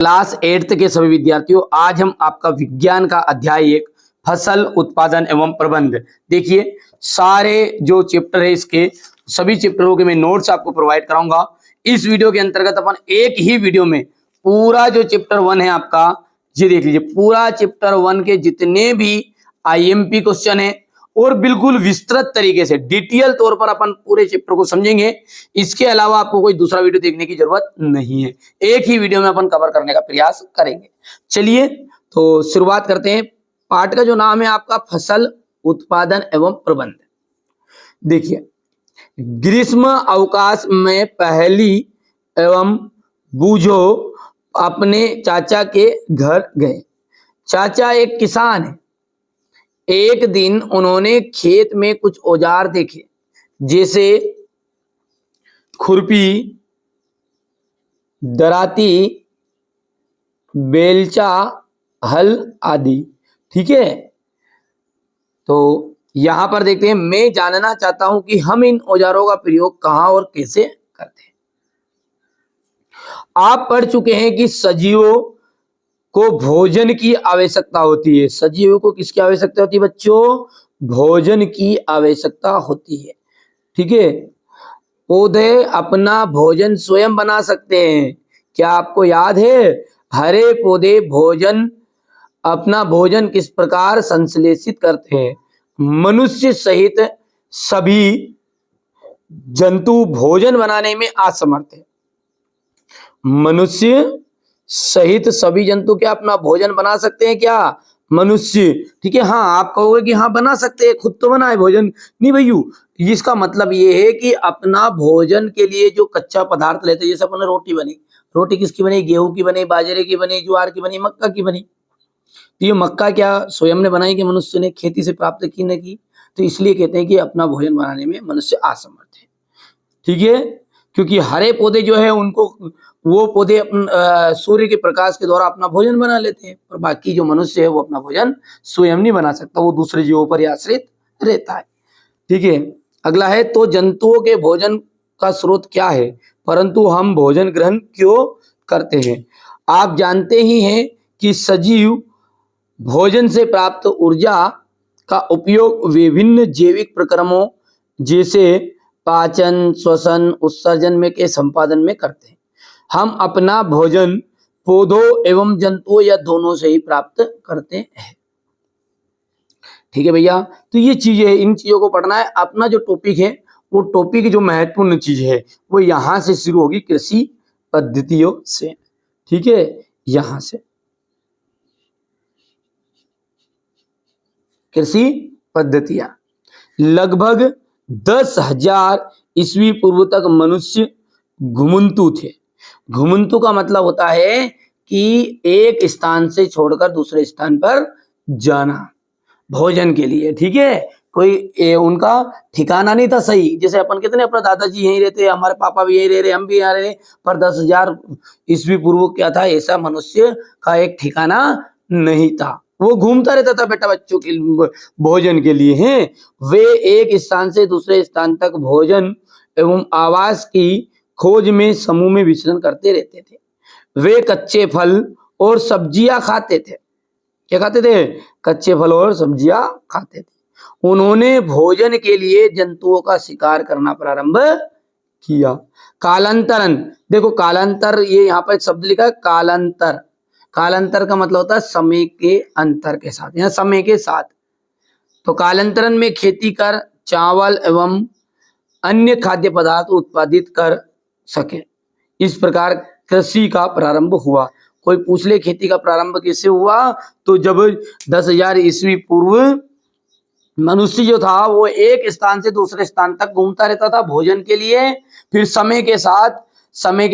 Class 8th के सभी विद्यार्थियों, आज हम आपका विज्ञान का अध्याय 1 फसल उत्पादन एवं प्रबंध। देखिए सारे जो चैप्टर है इसके सभी चैप्टरों के मैं नोट्स आपको प्रोवाइड कराऊंगा। इस वीडियो के अंतर्गत अपन एक ही वीडियो में पूरा जो चैप्टर 1 है आपका, ये देख लीजिए, पूरा चैप्टर 1 के जितने भी आईएमपी क्वेश्चन है और बिल्कुल विस्तृत तरीके से डिटेल तौर पर अपन पूरे चैप्टर को समझेंगे। इसके अलावा आपको कोई दूसरा वीडियो देखने की जरूरत नहीं है, एक ही वीडियो में अपन कवर करने का प्रयास करेंगे। चलिए तो शुरुआत करते हैं। पाठ का जो नाम है आपका फसल उत्पादन एवं प्रबंध। देखिए, ग्रीष्म अवकाश में पहली एवं बूझो अपने चाचा के घर गए। चाचा एक किसान है। एक दिन उन्होंने खेत में कुछ औजार देखे, जैसे खुरपी, दराती, बेलचा, हल आदि। ठीक है, तो यहां पर देखते हैं, मैं जानना चाहता हूं कि हम इन औजारों का प्रयोग कहां और कैसे करते हैं। आप पढ़ चुके हैं कि सजीवों को भोजन की आवश्यकता होती है। सजीवों को किसकी आवश्यकता होती है बच्चों? भोजन की आवश्यकता होती है। ठीक है, पौधे अपना भोजन स्वयं बना सकते हैं। क्या आपको याद है? हरे पौधे अपना भोजन किस प्रकार संश्लेषित करते हैं? मनुष्य सहित सभी जंतु भोजन बनाने में असमर्थ है। मनुष्य सहित सभी जंतु क्या अपना भोजन बना सकते हैं क्या? मनुष्य। ठीक है, हाँ आप कहोगे कि हाँ बना सकते हैं, खुद तो बनाए भोजन नहीं भैयू। इसका मतलब ये है कि अपना भोजन के लिए जो कच्चा पदार्थ लेते हैं, जैसे अपने रोटी बनी, रोटी किसकी बनी? गेहूं की बनी, बाजरे की बनी, ज्वार की बनी, मक्का की बनी। तो ये मक्का क्या स्वयं ने बनाई कि मनुष्य ने खेती से प्राप्त की न की? तो इसलिए कहते हैं कि अपना भोजन बनाने में मनुष्य असमर्थ है। ठीक है, क्योंकि हरे पौधे जो है उनको वो पौधे सूर्य के प्रकाश के द्वारा अपना भोजन बना लेते हैं, और बाकी जो मनुष्य है वो अपना भोजन स्वयं नहीं बना सकता, वो दूसरे जीवों पर आश्रित रहता है। ठीक है, अगला है, तो जंतुओं के भोजन का स्रोत क्या है, परंतु हम भोजन ग्रहण क्यों करते हैं? आप जानते ही हैं कि सजीव भोजन से प्राप्त ऊर्जा का उपयोग विभिन्न जैविक प्रक्रमों जैसे पाचन, श्वसन, उत्सर्जन में के संपादन में करते हैं। हम अपना भोजन पौधों एवं जंतुओं या दोनों से ही प्राप्त करते हैं। ठीक है भैया, तो ये चीजें है, इन चीजों को पढ़ना है। अपना जो टॉपिक है वो टॉपिक जो महत्वपूर्ण चीज है वो यहां से शुरू होगी, कृषि पद्धतियों से। ठीक है, यहां से कृषि पद्धतियां। लगभग 10,000 ईस्वी पूर्व तक मनुष्य घुमंतु थे। घुमंतु का मतलब होता है कि एक स्थान से छोड़कर दूसरे स्थान पर जाना भोजन के लिए। ठीक है, कोई उनका ठिकाना नहीं था सही। जैसे अपन कहते हैं अपना दादाजी यहीं रहते, हमारे पापा भी यहीं रह रहे, हम भी यहाँ रहे, पर 10,000 ईस्वी पूर्व क्या था, ऐसा मनुष्य का एक ठिकाना नहीं था। वो घूमता रहता था बेटा बच्चों के भोजन के लिए। हैं वे एक स्थान से दूसरे स्थान तक भोजन एवं आवास की खोज में समूह में विचरण करते रहते थे। वे कच्चे फल और सब्जियां खाते थे। क्या खाते थे? कच्चे फल और सब्जियां खाते थे। उन्होंने भोजन के लिए जंतुओं का शिकार करना प्रारंभ किया। कालांतरन, देखो कालांतर, ये यहाँ पर एक शब्द लिखा है कालांतर। कालांतर का मतलब होता है समय के अंतर के साथ, या समय के साथ। तो कालांतरन में खेती कर चावल एवं अन्य खाद्य पदार्थ उत्पादित कर सके, इस प्रकार कृषि का प्रारंभ हुआ। कोई पूछ ले खेती का प्रारंभ कैसे हुआ, तो जब 10,000 ईस्वी पूर्व मनुष्य जो था वो एक स्थान से दूसरे स्थान तक घूमता रहता था भोजन के लिए। फिर समय के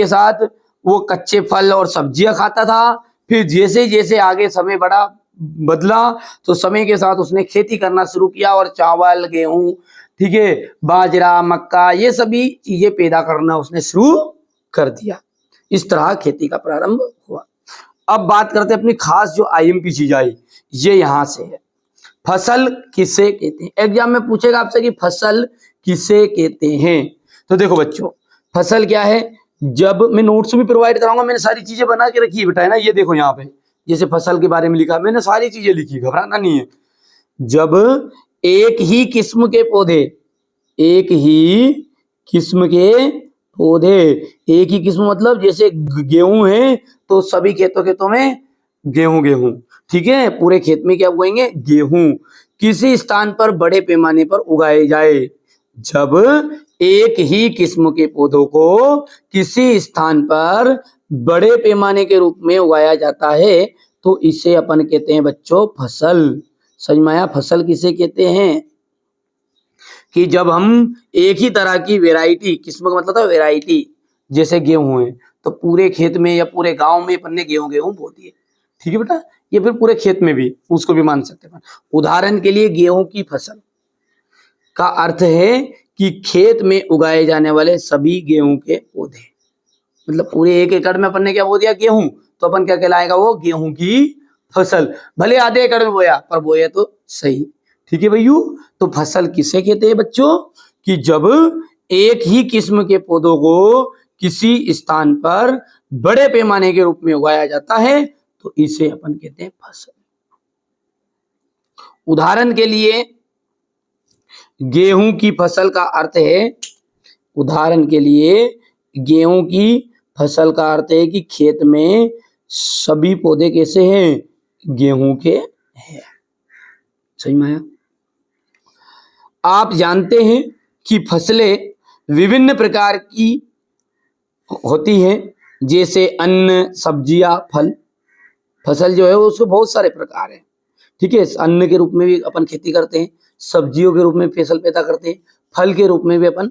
साथ वो कच्चे फल और सब्जियां खाता था। फिर जैसे जैसे आगे समय बदला तो समय के साथ उसने खेती करना शुरू किया, और चावल, गेहूं, ठीक है, बाजरा, मक्का, ये सभी चीजें पैदा करना उसने शुरू कर दिया। इस तरह खेती का प्रारंभ हुआ। अब बात करते हैं अपनी खास जो आईएमपी चीज आई, ये यहां से है। फसल किसे कहते हैं? एग्जाम में पूछेगा आपसे कि फसल किसे कहते हैं। तो देखो बच्चों, फसल क्या है? जब मैं नोट्स भी प्रोवाइड कराऊंगा, मैंने सारी चीजें बना के रखी है बेटा, है ना। ये देखो यहाँ पे जैसे फसल के बारे में लिखा, मैंने सारी चीजें लिखी, घबराना नहीं है। जब एक ही किस्म के पौधे, एक ही किस्म के पौधे, एक ही किस्म मतलब जैसे गेहूं है तो सभी खेतों में गेहूं गेहूं, ठीक है, पूरे खेत में क्या उगाएंगे, गेहूं, किसी स्थान पर बड़े पैमाने पर उगाए जाए। जब एक ही किस्म के पौधों को किसी स्थान पर बड़े पैमाने के रूप में उगाया जाता है तो इसे अपन कहते हैं बच्चों फसल। समझ में आया, फसल किसे कहते हैं? कि जब हम एक ही तरह की वैरायटी, किस्म का मतलब था वैरायटी, जैसे गेहूं है तो पूरे खेत में या पूरे गांव में अपन ने गेहूं गेहूं बो दिए, ठीक है बेटा, ये फिर पूरे खेत में भी उसको भी मान सकते हैं। उदाहरण के लिए गेहूं की फसल का अर्थ है कि खेत में उगाए जाने वाले सभी गेहूं के पौधे, मतलब पूरे 1 एकड़ में अपन ने क्या बो दिया, गेहूं, तो अपन क्या कहलाएगा, वो गेहूं की फसल। भले आधे एकड़ में बोया पर बोया तो सही, ठीक है भैयू। तो फसल किसे कहते हैं बच्चों? कि जब एक ही किस्म के पौधों को किसी स्थान पर बड़े पैमाने के रूप में उगाया जाता है तो इसे अपन कहते हैं फसल। उदाहरण के लिए गेहूं की फसल का अर्थ है, उदाहरण के लिए गेहूं की फसल का अर्थ है कि खेत में सभी पौधे कैसे हैं, गेहूं के हैं। सही में आया? आप जानते हैं कि फसलें विभिन्न प्रकार की होती हैं, जैसे अन्न, सब्जियां, फल। फसल जो है उसको बहुत सारे प्रकार है, ठीक है। अन्न के रूप में भी अपन खेती करते हैं, सब्जियों के रूप में फसल पैदा करते हैं, फल के रूप में भी अपन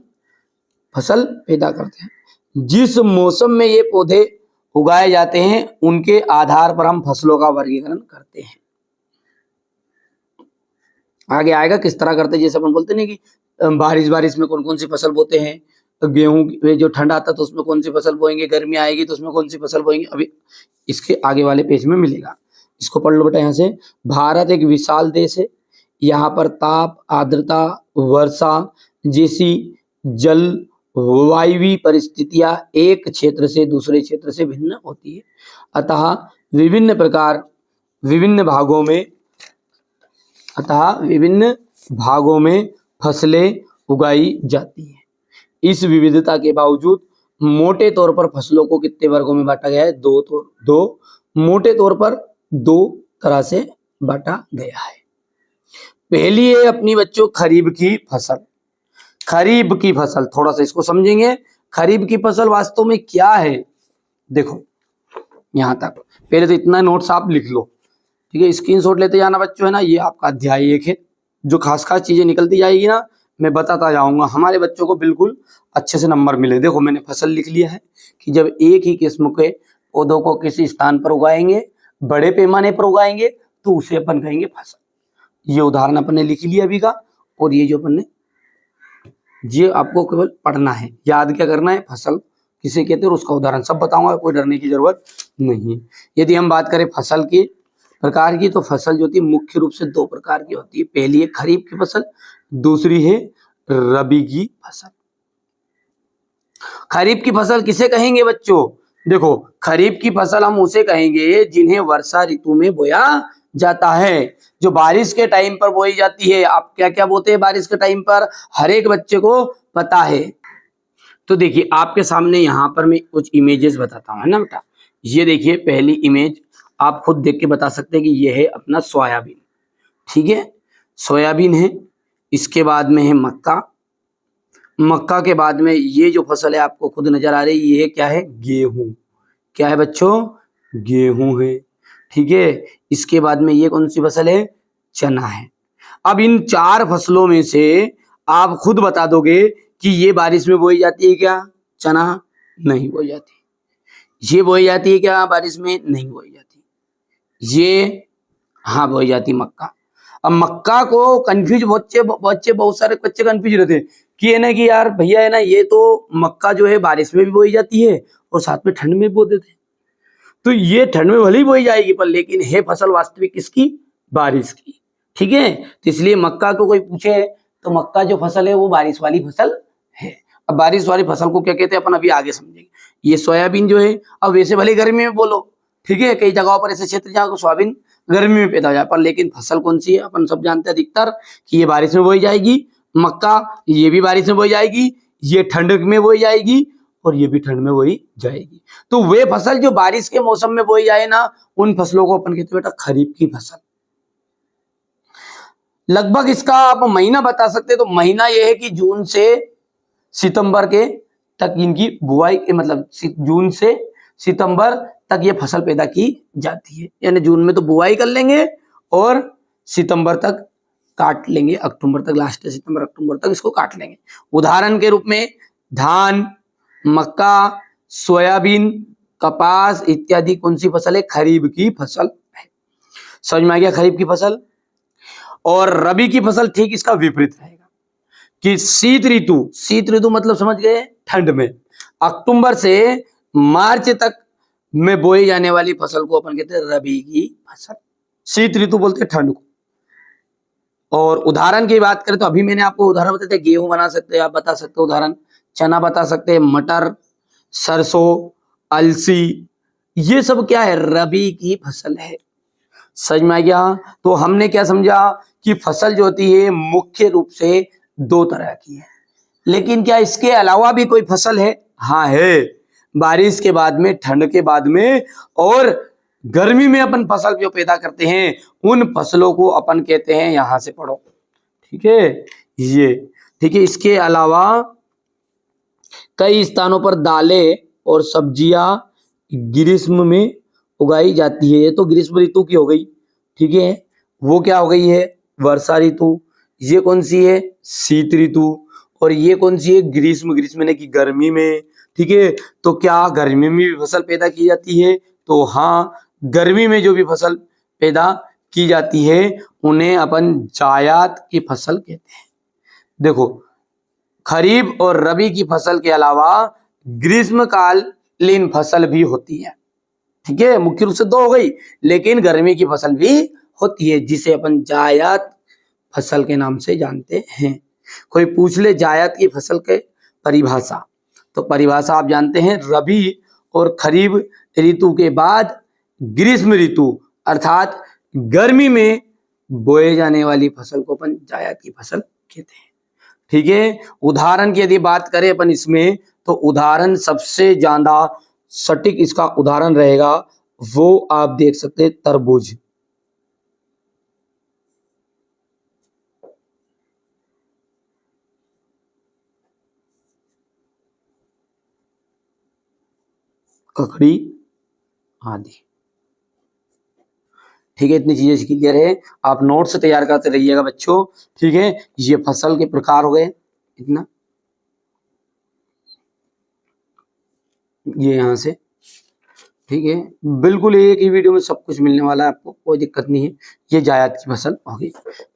फसल पैदा करते हैं। जिस मौसम में ये पौधे उगाए जाते हैं उनके आधार पर हम फसलों का वर्गीकरण करते हैं। आगे आएगा किस तरह करते हैं, जैसे अपन बोलते नहीं कि बारिश में कौन कौन सी फसल बोते हैं, तो गेहूं में जो ठंड आता है तो उसमें कौन सी फसल बोएंगे, गर्मी आएगी तो उसमें कौन सी फसल बोएंगे, अभी इसके आगे वाले पेज में मिलेगा। इसको पढ़ लो बेटा। यहाँ से, भारत एक विशाल देश है, यहाँ पर ताप, आर्द्रता, वर्षा जैसी जल वायवीय परिस्थितियां एक क्षेत्र से दूसरे क्षेत्र से भिन्न होती है। अतः विभिन्न भागों में फसलें उगाई जाती हैं। इस विविधता के बावजूद मोटे तौर पर फसलों को कितने वर्गों में बांटा गया है? दो मोटे तौर पर 2 तरह से बांटा गया है। पहली है अपनी बच्चों खरीफ की फसल। खरीफ की फसल थोड़ा सा इसको समझेंगे। खरीफ की फसल वास्तव में क्या है, देखो यहां तक पहले तो इतना नोट्स आप लिख लो, ठीक है, स्क्रीनशॉट लेते जाना बच्चों, है ना। ये आपका अध्याय 1 है, जो खास चीजें निकलती जाएगी ना मैं बताता जाऊंगा, हमारे बच्चों को बिल्कुल अच्छे से नंबर मिले। देखो मैंने फसल लिख लिया है कि जब एक ही किस्म के पौधों को किसी स्थान पर उगाएंगे, बड़े पैमाने पर उगाएंगे तो उसे अपन कहेंगे फसल। ये उदाहरण अपन ने लिख लिया अभी का, और ये जो अपन ने, ये आपको केवल पढ़ना है, याद क्या करना है, फसल किसे कहते हैं और उसका उदाहरण सब बताऊंगा, कोई डरने की जरूरत नहीं। यदि हम बात करें फसल के प्रकार की, तो फसल जो होती है मुख्य रूप से 2 प्रकार की होती है। पहली है खरीफ की फसल, दूसरी है रबी की फसल। खरीफ की फसल किसे कहेंगे बच्चों? देखो खरीफ की फसल हम उसे कहेंगे जिन्हें वर्षा ऋतु में बोया जाता है, जो बारिश के टाइम पर बोई जाती है। आप क्या क्या बोते हैं बारिश के टाइम पर, हर एक बच्चे को पता है। तो देखिए आपके सामने यहाँ पर मैं कुछ इमेजेस बताता हूँ, है ना बेटा। ये देखिए पहली इमेज, आप खुद देख के बता सकते हैं कि ये है अपना सोयाबीन, ठीक है, सोयाबीन है। इसके बाद में है मक्का, मक्का के बाद में ये जो फसल है आपको खुद नजर आ रही है, ये क्या है, गेहूं। क्या है बच्चों, गेहूं है, ठीक है। इसके बाद में ये कौन सी फसल है, चना है। अब इन 4 फसलों में से आप खुद बता दोगे कि ये बारिश में बोई जाती है क्या, चना नहीं बोई जाती। ये बोई जाती है क्या बारिश में, नहीं बोई जाती। ये हाँ बोई जाती मक्का। अब मक्का को कंफ्यूज बच्चे बहुत सारे बच्चे कंफ्यूज रहते हैं कि है ना कि यार भैया है ना, ये तो मक्का जो है बारिश में भी बोई जाती है और साथ में ठंड में बो देते हैं, तो ये ठंड में भले ही बोई जाएगी पर लेकिन है फसल वास्तविक किसकी, बारिश की, ठीक है। तो इसलिए मक्का को कोई पूछे तो मक्का जो फसल है वो बारिश वाली फसल है। अब बारिश वाली फसल को क्या कहते हैं अपन अभी आगे समझेंगे। ये सोयाबीन जो है, अब वैसे भले गर्मी में बोलो, ठीक है, कई जगहों पर ऐसे क्षेत्र जहाँ सोयाबीन गर्मी में पैदा हो जाए, पर लेकिन फसल कौन सी है, अपन सब जानते हैं अधिकतर कि ये बारिश में बोई जाएगी। मक्का ये भी बारिश में बोई जाएगी, ये ठंड में बोई जाएगी, और ये भी ठंड में बोई जाएगी। तो वे फसल जो बारिश के मौसम में बोई जाए ना, उन फसलों को अपन कहते हैं बेटा खरीफ की फसल। लगभग इसका आप महीना बता सकते हैं, तो महीना यह है कि जून से सितंबर के तक इनकी बुआई, मतलब जून से सितंबर तक ये फसल पैदा की जाती है। यानी जून में तो बुआई कर लेंगे और सितंबर तक काट लेंगे, अक्टूबर तक, लास्ट सितंबर अक्टूबर तक इसको काट लेंगे। उदाहरण के रूप में धान, मक्का, सोयाबीन, कपास इत्यादि कौन सी फसल है, खरीफ की फसल है। समझ में आ गया खरीफ की फसल। और रबी की फसल ठीक इसका विपरीत रहेगा कि शीत ऋतु मतलब समझ गए, ठंड में, अक्टूबर से मार्च तक में बोई जाने वाली फसल को अपन कहते हैं रबी की फसल। शीत ऋतु बोलते हैं ठंड को। और उदाहरण की बात करें तो अभी मैंने आपको उदाहरण बताया, गेहूं बना सकते हैं, आप बता सकते हो उदाहरण, चना बता सकते हैं, मटर, सरसों, अलसी, ये सब क्या है, रबी की फसल है। समझ में आ गया। तो हमने क्या समझा कि फसल जो होती है मुख्य रूप से दो तरह की है, लेकिन क्या इसके अलावा भी कोई फसल है? हाँ है। बारिश के बाद में, ठंड के बाद में और गर्मी में अपन फसल जो पैदा करते हैं, उन फसलों को अपन कहते हैं, यहां से पढ़ो, ठीक है, ये, ठीक है। इसके अलावा कई स्थानों पर दालें और सब्जियां ग्रीष्म में उगाई जाती है। ये तो ग्रीष्म ऋतु की हो गई, ठीक है। वो क्या हो गई है, वर्षा ऋतु। ये कौन सी है, शीत ऋतु। और ये कौन सी है, ग्रीष्म यानी कि गर्मी में, ठीक है। तो क्या गर्मी में भी फसल पैदा की जाती है? तो हाँ, गर्मी में जो भी फसल पैदा की जाती है उन्हें अपन जायद की फसल कहते हैं। देखो, खरीफ और रबी की फसल के अलावा ग्रीष्मकालीन फसल भी होती है, ठीक है। मुख्य रूप से दो हो गई, लेकिन गर्मी की फसल भी होती है, जिसे अपन जायद फसल के नाम से जानते हैं। कोई पूछ ले जायद की फसल के परिभाषा, तो परिभाषा आप जानते हैं, रबी और खरीफ ऋतु के बाद ग्रीष्म ऋतु अर्थात गर्मी में बोए जाने वाली फसल को अपन जायद की फसल कहते हैं, ठीक है। उदाहरण की यदि बात करें अपन इसमें, तो उदाहरण सबसे ज्यादा सटीक इसका उदाहरण रहेगा, वो आप देख सकते हैं तरबूज। ककड़ी आदि, ठीक है। इतनी चीजें क्लियर है, आप नोट्स तैयार करते रहिएगा बच्चों, ठीक है। ये फसल के प्रकार हो गए, इतना ये यहां से, ठीक है। बिल्कुल एक ही वीडियो में सब कुछ मिलने वाला है आपको, कोई दिक्कत नहीं है। ये जायद की फसल होगी।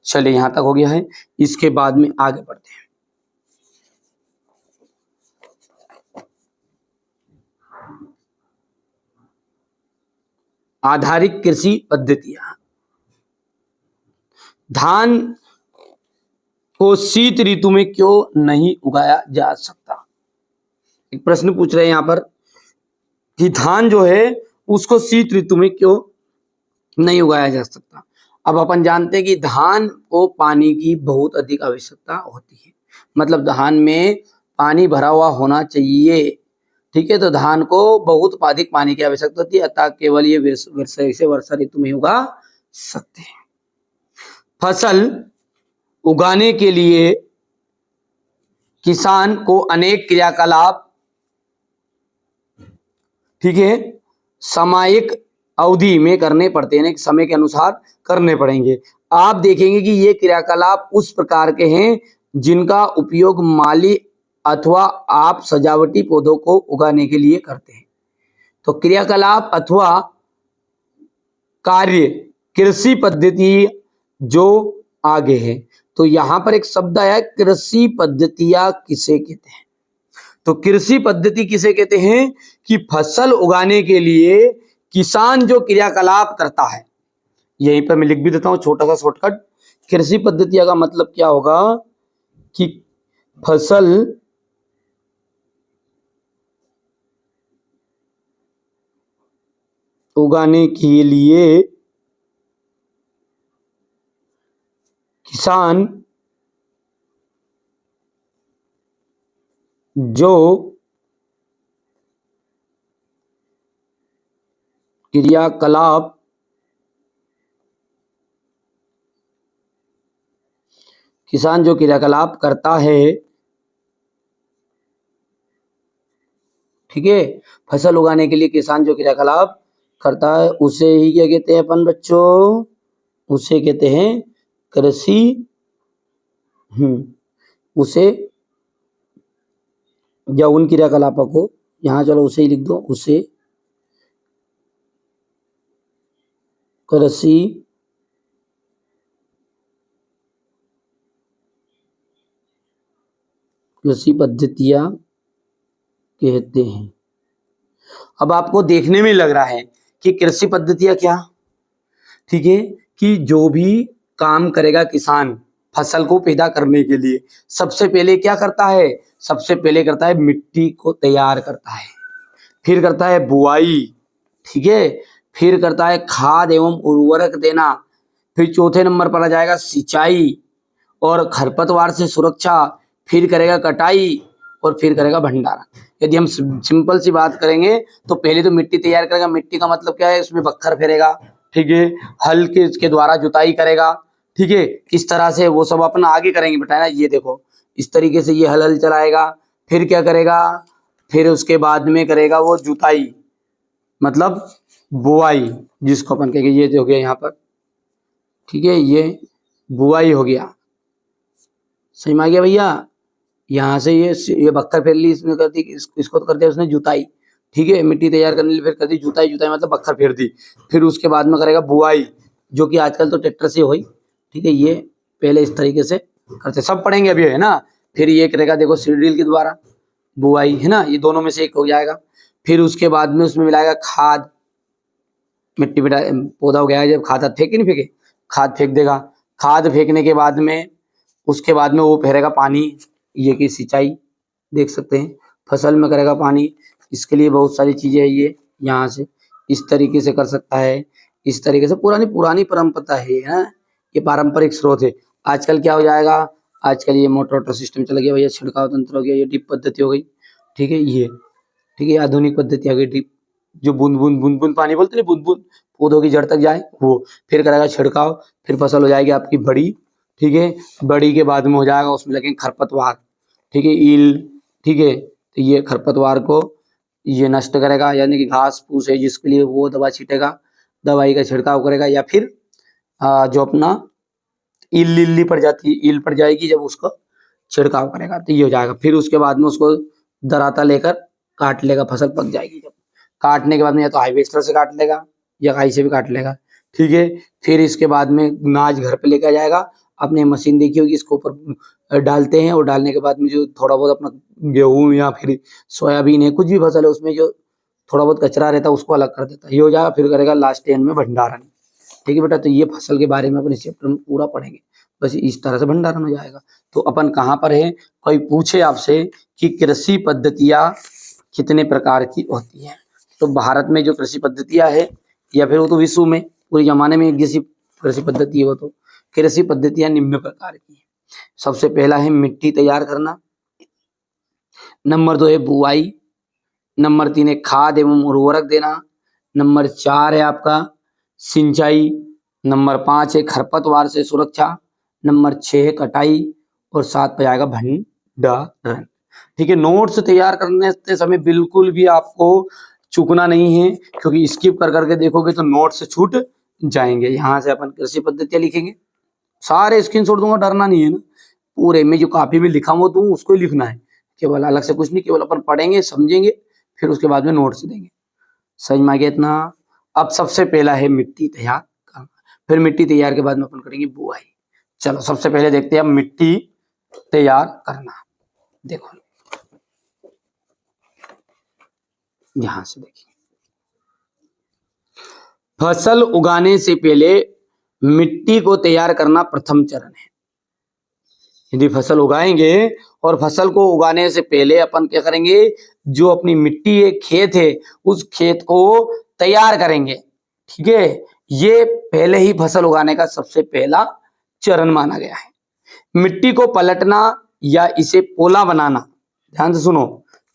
चलिए यहां तक हो गया है, इसके बाद में आगे बढ़ते हैं। आधारिक कृषि पद्धतियां। धान को शीत ऋतु में क्यों नहीं उगाया जा सकता? एक प्रश्न पूछ रहे हैं यहां पर कि धान जो है उसको शीत ऋतु में क्यों नहीं उगाया जा सकता। अब अपन जानते हैं कि धान को पानी की बहुत अधिक आवश्यकता होती है, मतलब धान में पानी भरा हुआ होना चाहिए, ठीक है। तो धान को बहुत अधिक पानी की आवश्यकता होती है, अतः केवल ये वर्षा ऋतु में उगा सकते हैं। फसल उगाने के लिए किसान को अनेक क्रियाकलाप, ठीक है, सामयिक अवधि में करने पड़ते हैं, समय के अनुसार करने पड़ेंगे। आप देखेंगे कि ये क्रियाकलाप उस प्रकार के हैं जिनका उपयोग माली अथवा आप सजावटी पौधों को उगाने के लिए करते हैं। तो क्रियाकलाप अथवा कार्य कृषि पद्धति जो आगे है, तो यहां पर एक शब्द आया, कृषि पद्धतियां किसे कहते हैं? तो कृषि पद्धति किसे कहते हैं कि फसल उगाने के लिए किसान जो क्रियाकलाप करता है। यहीं पर मैं लिख भी देता हूं छोटा सा शॉर्टकट। कृषि पद्धतियां का मतलब क्या होगा कि फसल उगाने के लिए किसान जो क्रियाकलाप करता है, ठीक है, फसल उगाने के लिए किसान जो क्रियाकलाप करता है उसे ही क्या कहते हैं अपन बच्चों, उसे कहते हैं कृषि। उसे या उन क्रियाकलापों को, यहाँ चलो उसे ही लिख दो, उसे कृषि पद्धतियां कहते हैं। अब आपको देखने में लग रहा है कि कृषि पद्धतियां क्या, ठीक है, कि जो भी काम करेगा किसान फसल को पैदा करने के लिए सबसे पहले क्या करता है, सबसे पहले करता है मिट्टी को तैयार करता है, फिर करता है बुआई, ठीक है, फिर करता है खाद एवं उर्वरक देना, फिर चौथे नंबर पर आ जाएगा सिंचाई और खरपतवार से सुरक्षा, फिर करेगा कटाई और फिर करेगा भंडारण। यदि हम सिंपल सी बात करेंगे तो पहले तो मिट्टी तैयार करेगा, मिट्टी का मतलब क्या है, उसमें बखर फेरेगा, ठीक है, हल के द्वारा जुताई करेगा, ठीक है, किस तरह से वो सब अपना आगे करेंगे बेटा ना, ये देखो इस तरीके से ये हल चलाएगा, फिर क्या करेगा, फिर उसके बाद में करेगा वो जुताई मतलब बुआई, जिसको अपन कहेंगे, ये हो गया यहाँ पर, ठीक है, ये बुआई हो गया, समझ में आ गया भैया। यहाँ से ये बक्खर फेर ली, इसमें कर दी, इसको तो कर दिया उसने जुताई, ठीक है, मिट्टी तैयार करने के लिए फिर कर दी जुताई, जुताई मतलब बक्खर फेर दी, फिर उसके बाद में करेगा बुआई, जो कि आजकल तो ट्रैक्टर से हुई, ठीक है, ये पहले इस तरीके से करते, सब पढ़ेंगे अभी है ना। फिर ये करेगा देखो सीड के द्वारा बुआई, है ना, ये दोनों में से एक हो जाएगा। फिर उसके बाद में उसमें मिलाएगा खाद, मिट्टी में पौधा हो गया है, जब खाद फेंके नहीं फेंके, खाद फेंक देगा, खाद फेंकने के बाद में उसके बाद में वो फेरेगा पानी, ये की सिंचाई देख सकते हैं, फसल में करेगा पानी, इसके लिए बहुत सारी चीजें है, ये यहाँ से इस तरीके से कर सकता है, इस तरीके से पुरानी पुरानी परंपरा है, ये पारंपरिक स्रोत है। आजकल क्या हो जाएगा, आजकल ये मोटर सिस्टम चल गया भैया, छिड़काव तंत्र हो गया, ये ड्रिप पद्धति हो गई, ठीक है, ये ठीक है, आधुनिक पद्धति आ गई ड्रिप, जो बूंद बूंद बूंद बूंद पानी बोलते हैं, बूंद बूंद पौधों की जड़ तक जाए वो, फिर करेगा छिड़काव, फिर फसल हो जाएगी आपकी बड़ी, ठीक है, बड़ी के बाद में हो जाएगा उसमें लगेंगे खरपतवार, ठीक है, ईल, ठीक है, तो ये खरपतवार को ये नष्ट करेगा, यानी कि घास फूस है जिसके लिए वो दवा छीटेगा, दवाई का छिड़काव करेगा, या फिर जो अपना ईल लीली पड़ जाती है, ईल पड़ जाएगी जब उसको छिड़काव करेगा तो ये हो जाएगा। फिर उसके बाद में उसको दराता लेकर काट लेगा, फसल पक जाएगी, जब काटने के बाद में या तो हार्वेस्टर से काट लेगा या कहीं से भी काट लेगा, ठीक है, फिर इसके बाद में नाज घर पे लेकर जाएगा, आपने मशीन देखी होगी, इसको ऊपर डालते हैं और डालने के बाद में जो थोड़ा बहुत अपना गेहूं या फिर सोयाबीन है, कुछ भी फसल है, उसमें जो थोड़ा बहुत कचरा रहता है उसको अलग कर देता है, ये हो जाएगा। फिर करेगा लास्ट एंड में भंडारण, ठीक है बेटा, तो ये फसल के बारे में अपन इस चैप्टर में पूरा पढ़ेंगे, बस इस तरह से भंडारण हो जाएगा। तो अपन कहाँ पर है, कोई पूछे आपसे कि कृषि पद्धतियां कितने प्रकार की होती हैं, तो भारत में जो कृषि पद्धतियां है, या फिर वो तो विश्व में पूरे जमाने में एक जैसी कृषि पद्धति हो, तो कृषि पद्धतियां निम्न प्रकार की है। सबसे पहला है मिट्टी तैयार करना, नंबर 2 है बुआई, नंबर 3 है खाद एवं उर्वरक देना, नंबर 4 है आपका सिंचाई, नंबर 5 है खरपतवार से सुरक्षा, नंबर 6 है कटाई और 7 पे आएगा भंडारण, ठीक है। नोट्स तैयार करने से समय बिल्कुल भी आपको चूकना नहीं है, क्योंकि स्किप कर करके देखोगे तो नोट्स छूट जाएंगे। यहाँ से अपन कृषि पद्धतियां लिखेंगे, सारे स्क्रीनशॉट दूंगा, डरना नहीं है ना, पूरे में जो कॉपी में लिखा हुआ दूं उसको ही लिखना है, केवल अलग से कुछ नहीं, केवल अपन पढ़ेंगे समझेंगे फिर उसके बाद में नोट्स देंगे, समझ में आ गया इतना। अब सबसे पहला है मिट्टी तैयार करना, फिर मिट्टी तैयार के बाद में अपन करेंगे बुआई। चलो सबसे पहले देखते हैं मिट्टी तैयार करना। देखो यहां से देखिए, फसल उगाने से पहले मिट्टी को तैयार करना प्रथम चरण है। यदि फसल उगाएंगे और फसल को उगाने से पहले अपन क्या करेंगे, जो अपनी मिट्टी है, खेत है, उस खेत को तैयार करेंगे, ठीक है, ये पहले ही फसल उगाने का सबसे पहला चरण माना गया है। मिट्टी को पलटना या इसे पोला बनाना, ध्यान से सुनो,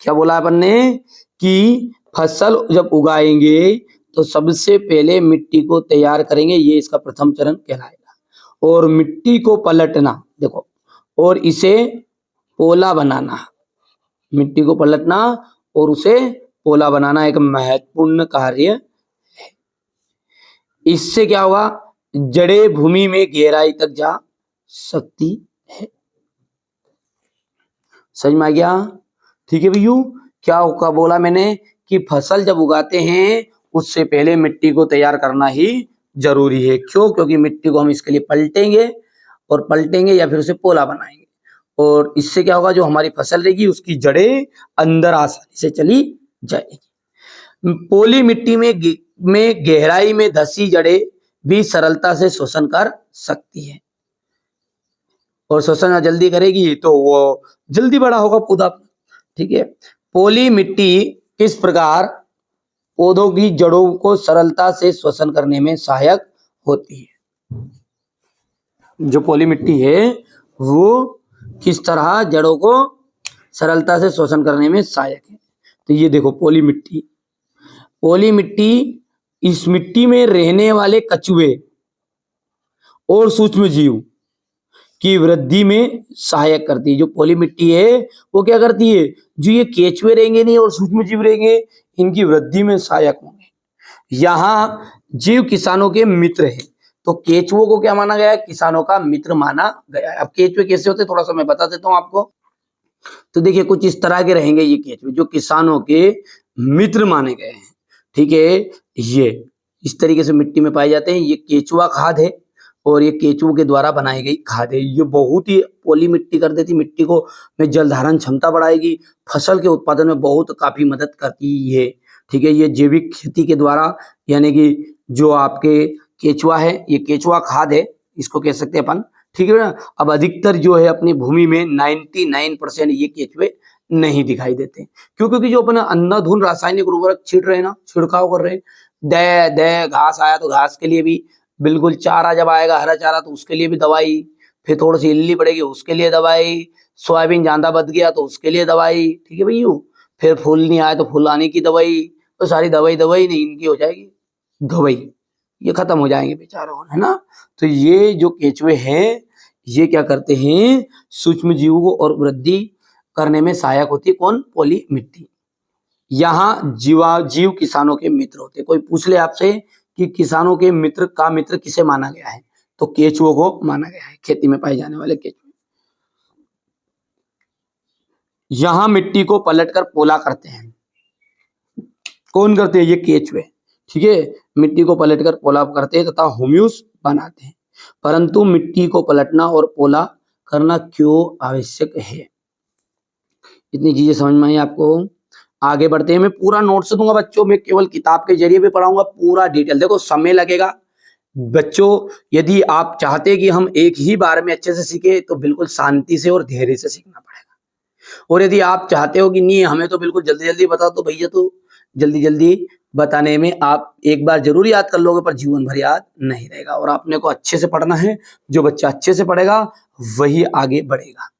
क्या बोला अपन ने कि फसल जब उगाएंगे तो सबसे पहले मिट्टी को तैयार करेंगे, ये इसका प्रथम चरण कहलाएगा। और मिट्टी को पलटना, देखो, और इसे पोला बनाना, मिट्टी को पलटना और उसे पोला बनाना एक महत्वपूर्ण कार्य है। इससे क्या होगा, जड़ें भूमि में गहराई तक जा सकती है। समझ में आ गया? ठीक है भैया, क्या होगा बोला मैंने कि फसल जब उगाते हैं उससे पहले मिट्टी को तैयार करना ही जरूरी है। क्यों? क्योंकि मिट्टी को हम इसके लिए पलटेंगे या फिर उसे पोला बनाएंगे, और इससे क्या होगा, जो हमारी फसल रहेगी उसकी जड़ें अंदर आसानी से चली जाएगी। पोली मिट्टी में गहराई में धसी जड़ें भी सरलता से शोषण कर सकती है, और शोषण जल्दी करेगी तो वो जल्दी बड़ा होगा पौधा। ठीक है, पोली मिट्टी किस प्रकार पौधों की जड़ों को सरलता से शोषण करने में सहायक होती है? जो पोली मिट्टी है वो किस तरह जड़ों को सरलता से शोषण करने में सहायक है? तो ये देखो, पोली मिट्टी, इस मिट्टी में रहने वाले कछुए और सूक्ष्म जीव की वृद्धि में सहायक करती है। जो पोली मिट्टी है वो क्या करती है, जो ये केचुए रहेंगे नहीं और सूक्ष्म जीव रहेंगे, इनकी वृद्धि में सहायक होंगे। यहाँ जीव किसानों के मित्र है, तो केचुओं को क्या माना गया है, किसानों का मित्र माना गया है। अब केचुए कैसे होते हैं थोड़ा सा मैं बता देता हूं आपको। तो देखिए, कुछ इस तरह के रहेंगे ये केचुए, जो किसानों के मित्र माने गए हैं। ठीक है, ये इस तरीके से मिट्टी में पाए जाते हैं। ये केचुआ खाद है, और ये केचुओं के द्वारा बनाई गई खाद है। ये बहुत ही पोली मिट्टी कर देती, मिट्टी को में जल धारण क्षमता बढ़ाएगी, फसल के उत्पादन में बहुत काफी मदद करती है। ठीक है, ये जैविक खेती के द्वारा, यानी कि जो आपके केचुआ है, ये केचुआ खाद है, इसको कह सकते हैं अपन। ठीक है ना। अब अधिकतर जो है अपनी भूमि में 99% ये केचुए नहीं दिखाई देते। क्यों? क्योंकि जो अपन अंधाधुंध रासायनिक उर्वरक छींट रहे हैं ना, छिड़काव कर रहे हैं, दे घास आया तो घास के लिए भी बिल्कुल, चारा जब आएगा हरा चारा तो उसके लिए भी दवाई, फिर थोड़ी सी इल्ली पड़ेगी उसके लिए दवाई, सोयाबीन ज्यादा बच गया तो उसके लिए दवाई। ठीक है भैया, फिर फूल नहीं आया तो फूल आने की दवाई, तो सारी दवाई नहीं, इनकी हो जाएगी घवई, ये खत्म हो जाएंगे बेचारों, है ना। तो ये जो केचुए हैं ये क्या करते हैं, सूक्ष्म जीवों को और वृद्धि करने में सहायक होती है। कौन? पोली मिट्टी। यहाँ जीव किसानों के मित्र होते हैं। कोई पूछ ले आपसे कि किसानों के मित्र का मित्र किसे माना गया है, तो केचुओं को माना गया है, खेती में पाए जाने वाले केचुए। यहां मिट्टी को पलटकर पोला करते हैं। कौन करते हैं? ये केचुए। ठीक है, मिट्टी को पलटकर पोला करते हैं तथा ह्यूमस बनाते हैं। परंतु मिट्टी को पलटना और पोला करना क्यों आवश्यक है? इतनी चीजें समझ में आई आपको? आगे बढ़ते हैं। मैं पूरा नोट्स दूंगा बच्चों, मैं केवल किताब के जरिए भी पढ़ाऊंगा, पूरा डिटेल। देखो, समय लगेगा बच्चों, यदि आप चाहते हैं कि हम एक ही बार में अच्छे से सीखे तो बिल्कुल शांति से और धैर्य से सीखना पड़ेगा। और यदि आप चाहते हो कि नहीं हमें तो बिल्कुल जल्दी जल्दी बताओ, तो भैया तो जल्दी जल्दी बताने में आप एक बार जरूर याद कर लोगे, पर जीवन भर याद नहीं रहेगा। और आपने को अच्छे से पढ़ना है, जो बच्चा अच्छे से पढ़ेगा वही आगे बढ़ेगा।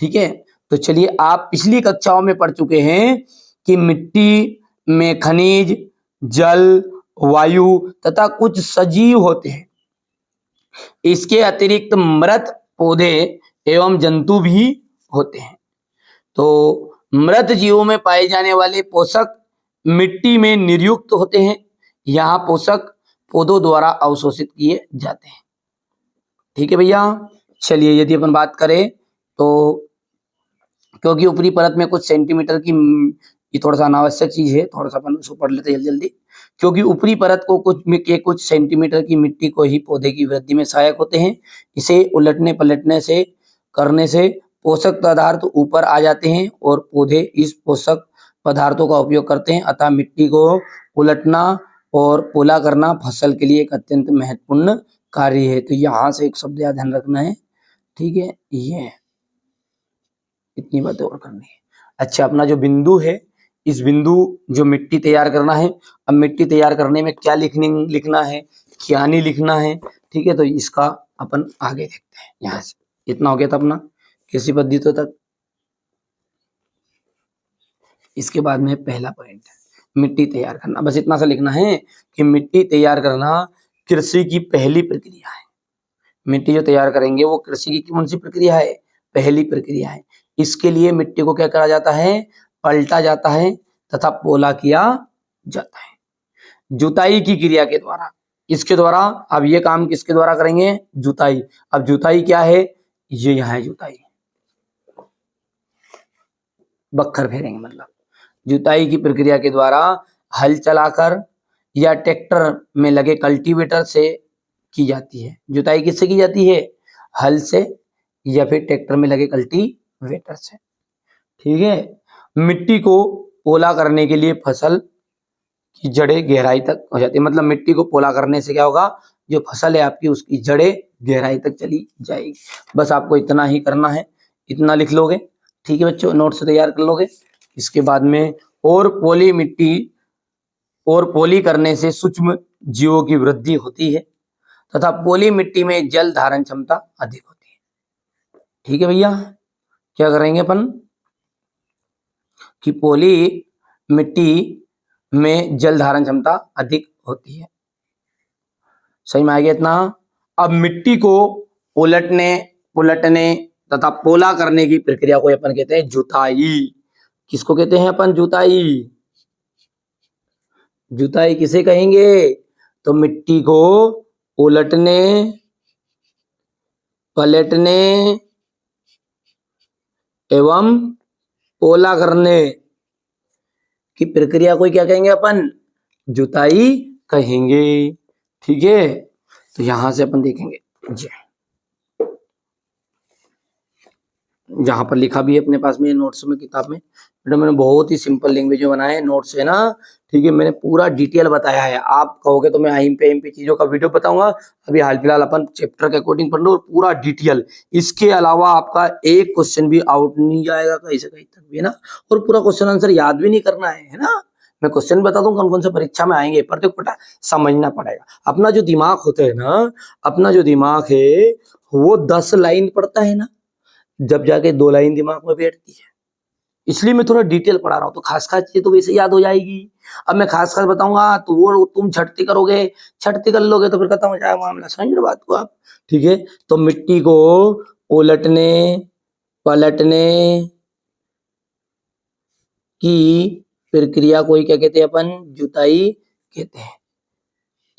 ठीक है, तो चलिए, आप पिछली कक्षाओं में पढ़ चुके हैं कि मिट्टी में खनिज, जल, वायु तथा कुछ सजीव होते हैं। इसके अतिरिक्त मृत पौधे एवं जंतु भी होते हैं। तो मृत जीवों में पाए जाने वाले पोषक मिट्टी में निर्युक्त होते हैं। यहाँ पोषक पौधों द्वारा अवशोषित किए जाते हैं। ठीक है भैया, चलिए, यदि अपन बात करें तो क्योंकि ऊपरी परत में कुछ सेंटीमीटर की, ये थोड़ा सा अनावश्यक चीज है, थोड़ा सा अपन उसको पढ़ लेते हैं जल्दी। क्योंकि ऊपरी परत को कुछ सेंटीमीटर की मिट्टी को ही पौधे की वृद्धि में सहायक होते हैं। इसे उलटने पलटने से करने से पोषक पदार्थ ऊपर आ जाते हैं और पौधे इस पोषक पदार्थों का उपयोग करते हैं। अतः मिट्टी को उलटना और पोला करना फसल के लिए एक अत्यंत महत्वपूर्ण कार्य है। तो यहाँ से एक शब्द याद ध्यान रखना है। ठीक है, ये इतनी बातें और करनी है। अच्छा, अपना जो बिंदु है इस बिंदु जो मिट्टी तैयार करना है। अब मिट्टी तैयार करने में क्या लिखना है, क्या नहीं लिखना है, ठीक है। तो इसका अपन आगे देखते हैं। यहाँ से इतना हो गया था अपना कृषि पद्धतियों तक। इसके बाद में पहला पॉइंट है मिट्टी तैयार करना। बस इतना सा लिखना है कि मिट्टी तैयार करना कृषि की पहली प्रक्रिया है। मिट्टी जो तैयार करेंगे वो कृषि की कौन सी प्रक्रिया है, पहली प्रक्रिया है। इसके लिए मिट्टी को क्या करा जाता है, पलटा जाता है तथा पोला किया जाता है जुताई की क्रिया के द्वारा। इसके द्वारा अब ये काम किसके द्वारा करेंगे, जुताई। अब जुताई क्या है, ये यहाँ है जुताई, बक्खर फेरेंगे मतलब। जुताई की प्रक्रिया के द्वारा हल चलाकर या ट्रैक्टर में लगे कल्टीवेटर से की जाती है। जुताई किससे की जाती है, हल से या फिर ट्रैक्टर में लगे कल्टीवेटर से, ठीक है। मिट्टी को पोला करने के लिए फसल की जड़ें गहराई तक हो जाती है। मतलब मिट्टी को पोला करने से क्या होगा, जो फसल है आपकी उसकी जड़ें गहराई तक चली जाएगी। बस आपको इतना ही करना है, इतना लिख लोगे, ठीक है बच्चों, नोट्स तैयार कर लोगे। इसके बाद में और पोली करने से सूक्ष्म जीवों की वृद्धि होती है तथा पोली मिट्टी में जल धारण क्षमता अधिक होती है, ठीक है भैया। क्या करेंगे अपन कि पोली मिट्टी में जल धारण क्षमता अधिक होती है। सही में आ गया इतना। अब मिट्टी को उलटने तथा पोला करने की प्रक्रिया को अपन कहते हैं जुताई। किसको कहते हैं अपन, जुताई। जुताई किसे कहेंगे, तो मिट्टी को उलटने पलटने एवं पोला करने की प्रक्रिया को क्या कहेंगे अपन, जुताई कहेंगे, ठीक है। तो यहां से अपन देखेंगे जी, जहां पर लिखा भी है अपने पास में नोट्स में, किताब में। मैंने बहुत ही सिंपल लैंग्वेज में बनाए नोट्स है ना, ठीक है। मैंने पूरा डिटेल बताया है। आप कहोगे तो मैं आईम पे चीजों का वीडियो बताऊंगा। अभी हाल फिलहाल अपन चैप्टर के अकॉर्डिंग पढ़ लो और पूरा डिटेल। इसके अलावा आपका एक क्वेश्चन भी आउट नहीं जाएगा कहीं से कहीं तक भी, है ना। और पूरा क्वेश्चन आंसर याद भी नहीं करना है ना। मैं क्वेश्चन बता दूं कौन कौन से परीक्षा में आएंगे, पर तो पता समझना पड़ेगा। अपना जो दिमाग होता है ना, अपना जो दिमाग है वो 10 लाइन पढ़ता है ना, जब जाके 2 लाइन दिमाग में बैठती है। इसलिए मैं थोड़ा डिटेल पढ़ा रहा हूँ, तो खास खास चीजें तो वैसे याद हो जाएगी। अब मैं खास खास बताऊंगा तो वो तुम छटती करोगे, छटती कर लोगे तो फिर खत्म हो जाएगा मामला। समझ लो बात को आप, ठीक है। तो मिट्टी को उलटने पलटने की प्रक्रिया को क्या कहते हैं अपन, जुताई कहते हैं,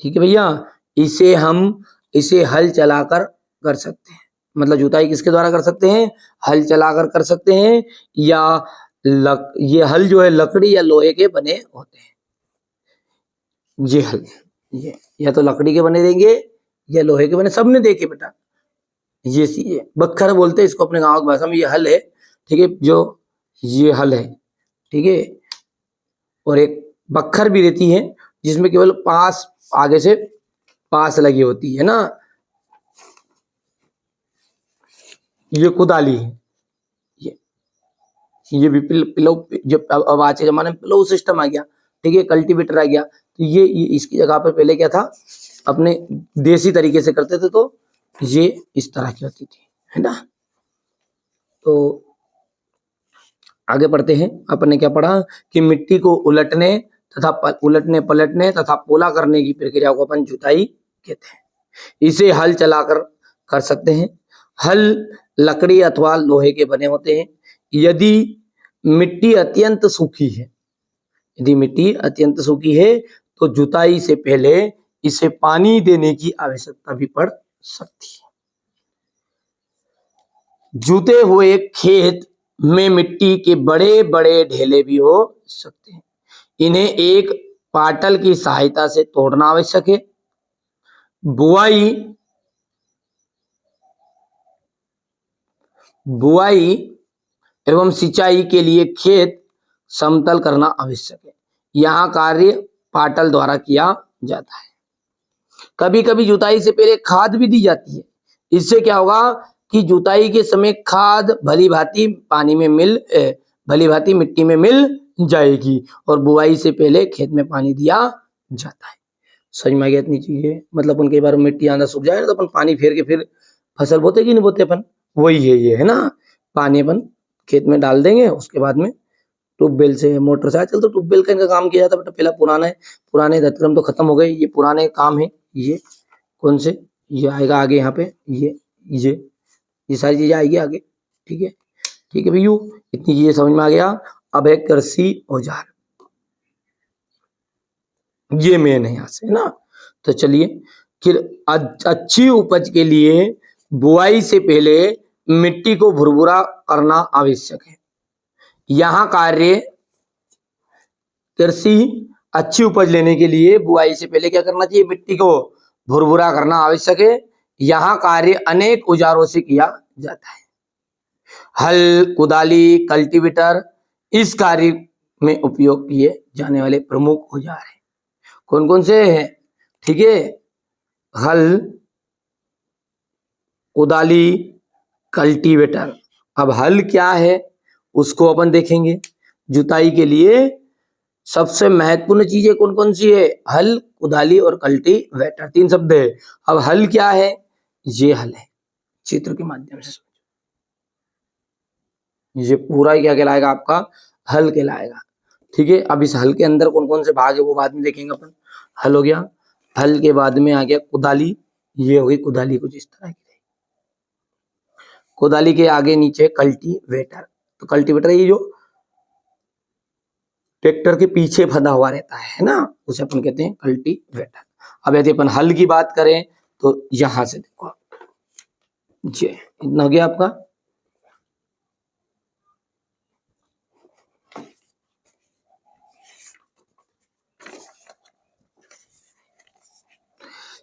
ठीक है भैया। इसे हल चलाकर कर सकते हैं। मतलब जुताई किसके द्वारा कर सकते हैं, हल चलाकर कर सकते हैं, या ये हल जो है लकड़ी या लोहे के बने होते हैं। ये हल ये या तो लकड़ी के बने देंगे या लोहे के बने, सबने देखे बेटा। ये बक्खर बोलते हैं इसको अपने गांव की भाषा में। ये हल है, ठीक है, जो ये हल है, ठीक है। और एक बक्खर भी रहती है जिसमें केवल पास आगे से पास लगी होती है ना। ये कुदाली है, ये भी पिलव, जब अब आज के जमाने में पिलव सिस्टम आ गया, ठीक है, कल्टीवेटर आ गया। तो ये इसकी जगह पर पहले क्या था, अपने देसी तरीके से करते थे, तो ये इस तरह की होती थी, है ना। तो आगे बढ़ते हैं। अपन ने क्या पढ़ा कि मिट्टी को उलटने पलटने तथा पोला करने की प्रक्रिया को अपन जुताई कहते हैं। इसे हल चलाकर कर सकते हैं। हल लकड़ी अथवा लोहे के बने होते हैं। यदि मिट्टी अत्यंत सूखी है तो जुताई से पहले इसे पानी देने की आवश्यकता भी पड़ सकती है। जुते हुए खेत में मिट्टी के बड़े बड़े ढेले भी हो सकते हैं। इन्हें एक पाटल की सहायता से तोड़ना आवश्यक है। बुआई एवं सिंचाई के लिए खेत समतल करना आवश्यक है। यहाँ कार्य पाटल द्वारा किया जाता है। कभी कभी जुताई से पहले खाद भी दी जाती है। इससे क्या होगा कि जुताई के समय खाद भली भांति मिट्टी में मिल जाएगी और बुआई से पहले खेत में पानी दिया जाता है। समझ में आ गया इतनी चीजें? मतलब उनके बार मिट्टी आंधा सूख जाए तो अपन पानी फेर के फिर फसल बोते कि नहीं बोते अपन, वही है ये, है ना। पानी अपन खेत में डाल देंगे, उसके बाद में ट्यूबवेल से, मोटर से, आजकल तो ट्यूबवेल का इनका काम किया जाता है, बट पहले पुराने धतक्रम तो खत्म हो गए, ये पुराने काम है। ये कौन से, ये आएगा आगे यहाँ पे, ये सारी चीजें आएगी आगे। ठीक है, ठीक है भैया, इतनी चीजें समझ में आ गया। अब है कृषि औजार, ये मेन है यहाँ से, है ना। तो चलिए, फिर अच्छी उपज के लिए बुआई से पहले मिट्टी को भुरभुरा करना आवश्यक है। यहाँ कार्य कृषि अच्छी उपज लेने के लिए बुआई से पहले क्या करना चाहिए, मिट्टी को भुरभुरा करना आवश्यक है। यहाँ कार्य अनेक औजारों से किया जाता है। हल, कुदाली, कल्टीवेटर इस कार्य में उपयोग किए जाने वाले प्रमुख औजार हैं। कौन कौन से हैं? ठीक है, हल, कुदाली, कल्टीवेटर। अब हल क्या है उसको अपन देखेंगे। जुताई के लिए सबसे महत्वपूर्ण चीजें कौन कौन सी है? हल, कुदाली और कल्टीवेटर, 3 शब्द है। अब हल क्या है? ये हल है, चित्र के माध्यम से समझो। ये पूरा ही क्या कहलाएगा? आपका हल कहलाएगा। ठीक है, अब इस हल के अंदर कौन कौन से भाग है वो बाद में देखेंगे अपन। हल हो गया, हल के बाद में आ गया कुदाली, ये हो गई कुदाली कुछ इस तरह की। कुदाली के आगे नीचे कल्टीवेटर, तो कल्टीवेटर ये जो ट्रैक्टर के पीछे फंदा हुआ रहता है ना, उसे अपन कहते हैं कल्टीवेटर। अब यदि अपन हल की बात करें तो यहां से देखो, ये इतना हो गया आपका।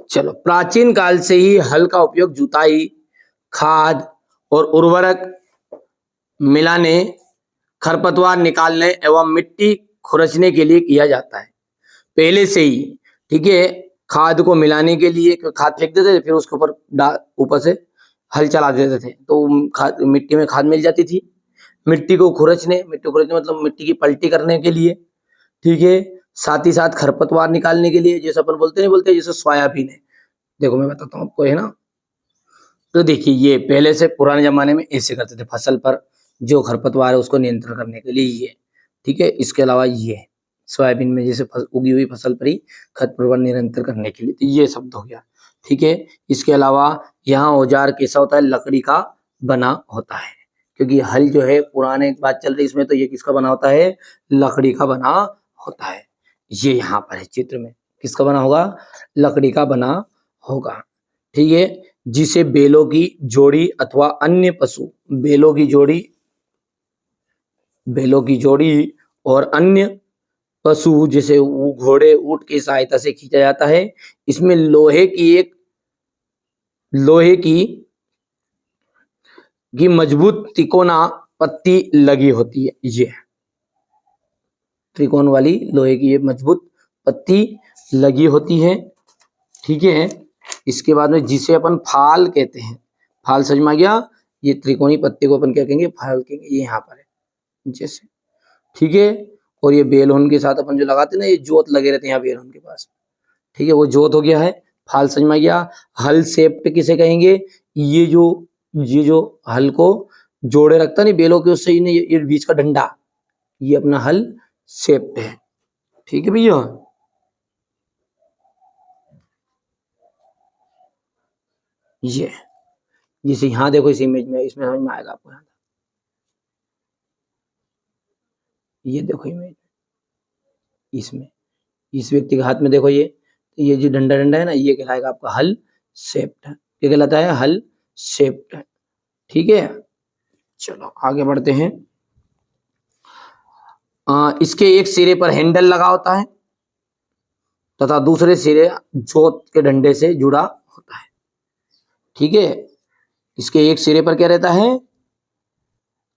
चलो, प्राचीन काल से ही हल का उपयोग जुताई, खाद और उर्वरक मिलाने, खरपतवार निकालने एवं मिट्टी खुरचने के लिए किया जाता है, पहले से ही। ठीक है, खाद को मिलाने के लिए खाद फेंक देते थे, फिर उसके ऊपर से हल चला देते थे, तो खाद मिट्टी में खाद मिल जाती थी। मिट्टी को खुरचने मतलब मिट्टी की पलटी करने के लिए। ठीक है, साथ ही साथ खरपतवार निकालने के लिए, जैसे अपन बोलते जैसे सोयाबीन है, देखो मैं बताता हूँ आपको, है ना। तो देखिए, ये पहले से पुराने जमाने में ऐसे करते थे, फसल पर जो खरपतवार है उसको नियंत्रण करने के लिए ये। ठीक है, इसके अलावा ये सोयाबीन में जैसे उगी हुई फसल पर ही खरपतवार नियंत्रण करने के लिए, तो ये शब्द हो गया। ठीक है, इसके अलावा यहाँ औजार कैसा होता है? लकड़ी का बना होता है, क्योंकि हल जो है पुराने बात चल रही इसमें, तो ये किसका बना होता है? लकड़ी का बना होता है। ये यहाँ पर है चित्र में, किसका बना होगा? लकड़ी का बना होगा। ठीक है, जिसे बैलों की जोड़ी अथवा अन्य पशु, बैलों की जोड़ी और अन्य पशु जैसे घोड़े, ऊंट की सहायता से खींचा जाता है। इसमें लोहे की मजबूत तिकोना पत्ती लगी होती है। ये त्रिकोण वाली लोहे की ये मजबूत पत्ती लगी होती है। ठीक है, इसके बाद में जिसे अपन फाल कहते हैं, फाल समझ में आ गया? ये त्रिकोणी पत्ते को अपन क्या कहेंगे? फाल कहेंगे। ये यहाँ पर है जैसे। ठीक है, और ये बेलहोन के साथ अपन जो लगाते हैं ना, ये जोत लगे रहते हैं यहाँ बेलहोन के पास। ठीक है, वो जोत हो गया है। फाल समझ में आ गया। हल शेप्ड किसे कहेंगे? ये जो हल को जोड़े रखता नहीं बेलों के, उससे ये बीच का डंडा, ये अपना हल शेप्ड है। ठीक है भैया, ये जैसे यहाँ देखो, इस इमेज में, इसमें समझ में आएगा आपको। यहाँ ये देखो इमेज, इसमें इस व्यक्ति के हाथ में देखो, ये जो डंडा है ना, ये कहलाएगा आपका हल शेप्ड। क्या कहलाता है? हल शेप्ड। ठीक है, चलो आगे बढ़ते हैं। इसके एक सिरे पर हैंडल लगा होता है तथा दूसरे सिरे जोत के डंडे से जुड़ा होता है। ठीक है, इसके एक सिरे पर क्या रहता है?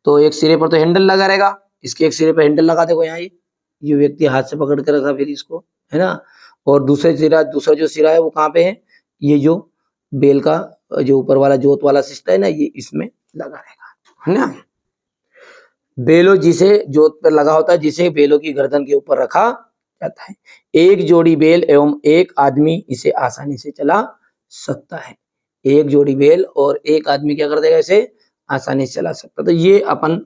तो एक सिरे पर तो हैंडल लगा रहेगा, इसके एक सिरे पर हैंडल लगा देखो यहाँ, ये व्यक्ति हाथ से पकड़ कर रखा फिर इसको, है ना। और दूसरा जो सिरा है वो कहाँ पे है? ये जो बेल का जो ऊपर वाला जोत वाला सिस्टम है ना, ये इसमें लगा रहेगा, है ना। बेलो जिसे जोत पर लगा होता है, जिसे बेलों की गर्दन के ऊपर रखा जाता है। एक जोड़ी बेल एवं एक आदमी इसे आसानी से चला सकता है। एक जोड़ी बेल और एक आदमी क्या कर देगा, इसे आसानी से चला सकता है। तो ये अपन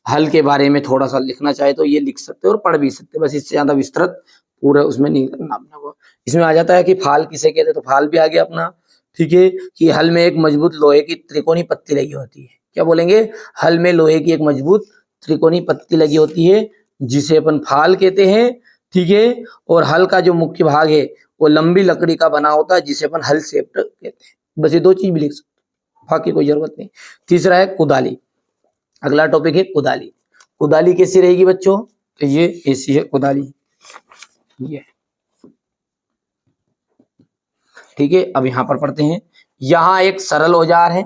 हल के बारे में थोड़ा सा लिखना चाहे तो ये लिख सकते हो और पढ़ भी सकते हो, बस इससे ज्यादा विस्तृत पूरा उसमें नहीं करना अपने को। इसमें आ जाता है कि फाल किसे कहते हैं, तो फाल भी आ गया अपना, ठीक है। कि हल में एक मजबूत लोहे की त्रिकोणी पत्ती लगी होती है। क्या बोलेंगे, हल में लोहे की एक मजबूत त्रिकोणी पत्ती लगी होती है जिसे अपन फाल कहते हैं, ठीक है। और हल का जो मुख्य भाग है वो लंबी लकड़ी का बना होता है जिसे अपन हल शेफ्ट कहते हैं। बस ये दो चीज भी लिख सकते, बाकी कोई जरूरत नहीं। तीसरा है कुदाली। अगला टॉपिक है कुदाली। कुदाली कैसी रहेगी बच्चों, तो ये ऐसी है कुदाली, ये ठीक है। अब यहां पर पढ़ते हैं। यहाँ एक सरल औजार है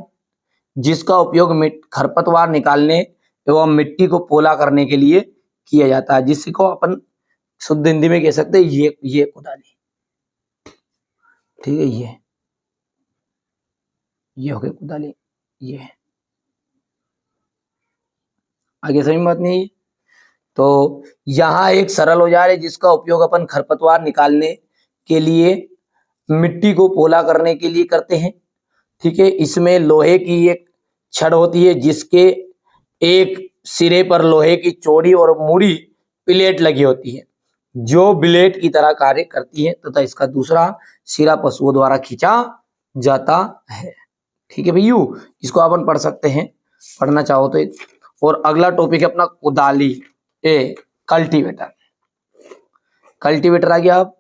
जिसका उपयोग खरपतवार निकालने एवं मिट्टी को पोला करने के लिए किया जाता है, जिसको अपन शुद्ध हिंदी में कह सकते हैं ये कुदाली, ठीक है। ये हो गई कुदाली, ये है। आगे समझ में बात नहीं है। तो यहाँ एक सरल औजार है जिसका उपयोग अपन खरपतवार निकालने के लिए मिट्टी को पोला करने के लिए करते हैं, ठीक है। इसमें लोहे की एक छड़ होती है जिसके एक सिरे पर लोहे की चौड़ी और मुड़ी प्लेट लगी होती है जो ब्लेड की तरह कार्य करती है तथा इसका दूसरा सिरा पशुओं द्वारा खींचा जाता है, ठीक है भैया। इसको अपन पढ़ सकते हैं, पढ़ना चाहो तो। और अगला टॉपिक है अपना कुदाली ए कल्टीवेटर। कल्टीवेटर आ गया। आप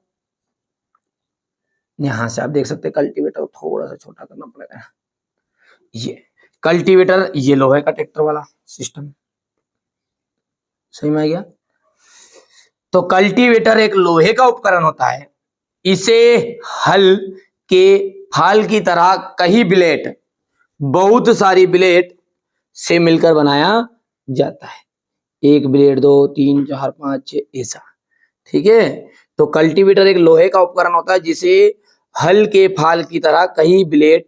यहां से आप देख सकते हैं कल्टीवेटर थोड़ा सा छोटा करना पड़ेगा। ये कल्टीवेटर, ये लोहे का ट्रैक्टर वाला सिस्टम, सही में आ गया। तो कल्टीवेटर एक लोहे का उपकरण होता है। इसे हल के फाल की तरह कई ब्लेड, बहुत सारी ब्लेड से मिलकर बनाया जाता है। एक ब्लेड, 2, 3, 4, 5, 6 ऐसा, ठीक है। तो कल्टीवेटर एक लोहे का उपकरण होता है जिसे हल के फाल की तरह कई ब्लेड,